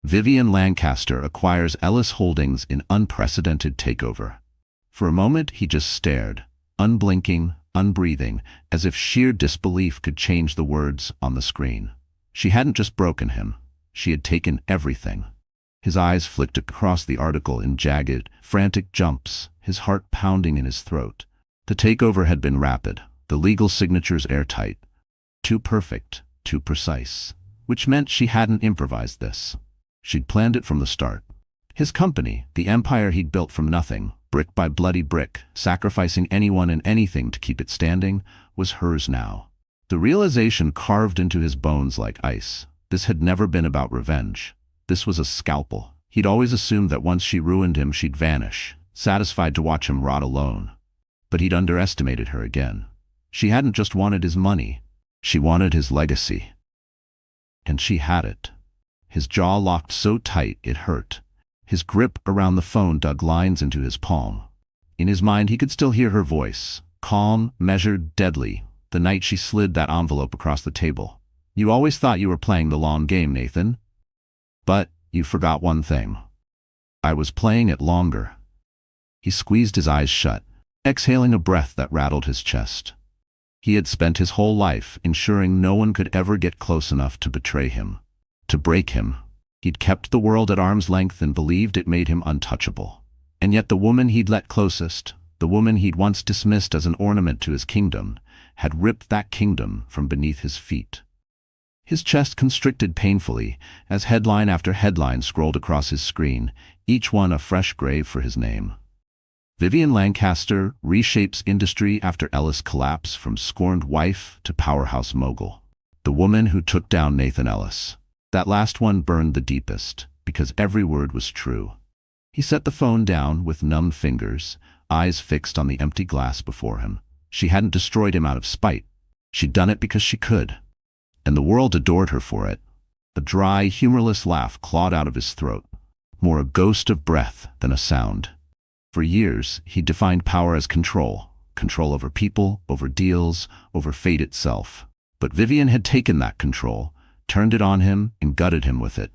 Vivian Lancaster acquires Ellis Holdings in unprecedented takeover. For a moment he just stared, unblinking, unbreathing, as if sheer disbelief could change the words on the screen. She hadn't just broken him. She had taken everything. His eyes flicked across the article in jagged, frantic jumps, his heart pounding in his throat. The takeover had been rapid, the legal signatures airtight. Too perfect, too precise. Which meant she hadn't improvised this. She'd planned it from the start. His company, the empire he'd built from nothing, brick by bloody brick, sacrificing anyone and anything to keep it standing, was hers now. The realization carved into his bones like ice. This had never been about revenge. This was a scalpel. He'd always assumed that once she ruined him, she'd vanish, satisfied to watch him rot alone. But he'd underestimated her again. She hadn't just wanted his money. She wanted his legacy. And she had it. His jaw locked so tight it hurt. His grip around the phone dug lines into his palm. In his mind he could still hear her voice, calm, measured, deadly, the night she slid that envelope across the table. You always thought you were playing the long game, Nathan. But you forgot one thing. I was playing it longer. He squeezed his eyes shut, exhaling a breath that rattled his chest. He had spent his whole life ensuring no one could ever get close enough to betray him, to break him. He'd kept the world at arm's length and believed it made him untouchable. And yet the woman he'd let closest, the woman he'd once dismissed as an ornament to his kingdom, had ripped that kingdom from beneath his feet. His chest constricted painfully as headline after headline scrolled across his screen, each one a fresh grave for his name. Vivian Lancaster reshapes industry after Ellis' collapse from scorned wife to powerhouse mogul. The woman who took down Nathan Ellis. That last one burned the deepest, because every word was true. He set the phone down with numb fingers, eyes fixed on the empty glass before him. She hadn't destroyed him out of spite. She'd done it because she could. And the world adored her for it. A dry, humorless laugh clawed out of his throat, more a ghost of breath than a sound. For years, he defined power as control over people, over deals, over fate itself. But Vivian had taken that control, turned it on him, and gutted him with it.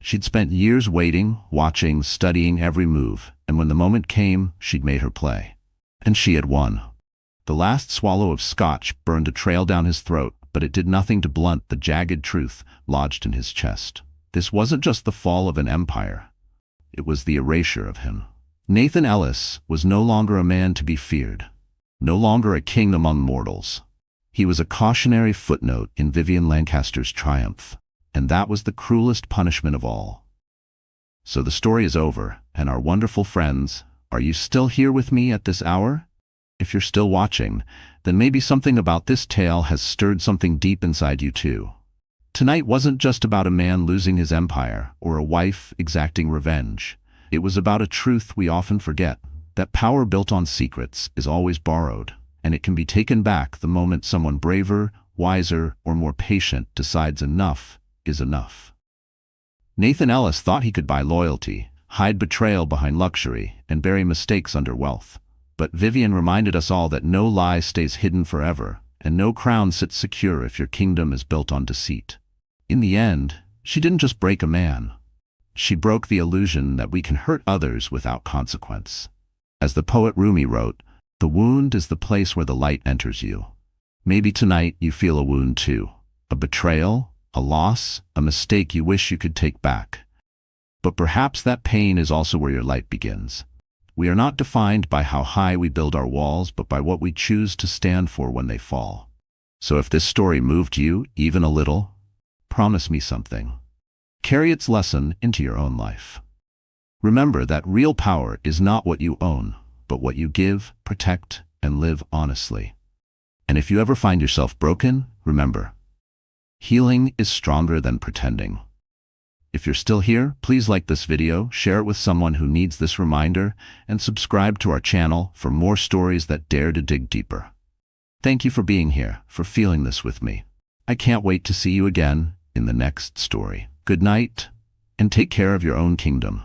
She'd spent years waiting, watching, studying every move, and when the moment came, she'd made her play. And she had won. The last swallow of scotch burned a trail down his throat, but it did nothing to blunt the jagged truth lodged in his chest. This wasn't just the fall of an empire. It was the erasure of him. Nathan Ellis was no longer a man to be feared, no longer a king among mortals. He was a cautionary footnote in Vivian Lancaster's triumph, and that was the cruelest punishment of all. So the story is over, and our wonderful friends, are you still here with me at this hour? If you're still watching, then maybe something about this tale has stirred something deep inside you too. Tonight wasn't just about a man losing his empire or a wife exacting revenge. It was about a truth we often forget, that power built on secrets is always borrowed, and it can be taken back the moment someone braver, wiser, or more patient decides enough is enough. Nathan Ellis thought he could buy loyalty, hide betrayal behind luxury, and bury mistakes under wealth. But Vivian reminded us all that no lie stays hidden forever, and no crown sits secure if your kingdom is built on deceit. In the end, she didn't just break a man. She broke the illusion that we can hurt others without consequence. As the poet Rumi wrote, "The wound is the place where the light enters you." Maybe tonight you feel a wound too. A betrayal, a loss, a mistake you wish you could take back. But perhaps that pain is also where your light begins. We are not defined by how high we build our walls, but by what we choose to stand for when they fall. So if this story moved you, even a little, promise me something. Carry its lesson into your own life. Remember that real power is not what you own, but what you give, protect, and live honestly. And if you ever find yourself broken, remember, healing is stronger than pretending. If you're still here, please like this video, share it with someone who needs this reminder, and subscribe to our channel for more stories that dare to dig deeper. Thank you for being here, for feeling this with me. I can't wait to see you again in the next story. Good night, and take care of your own kingdom.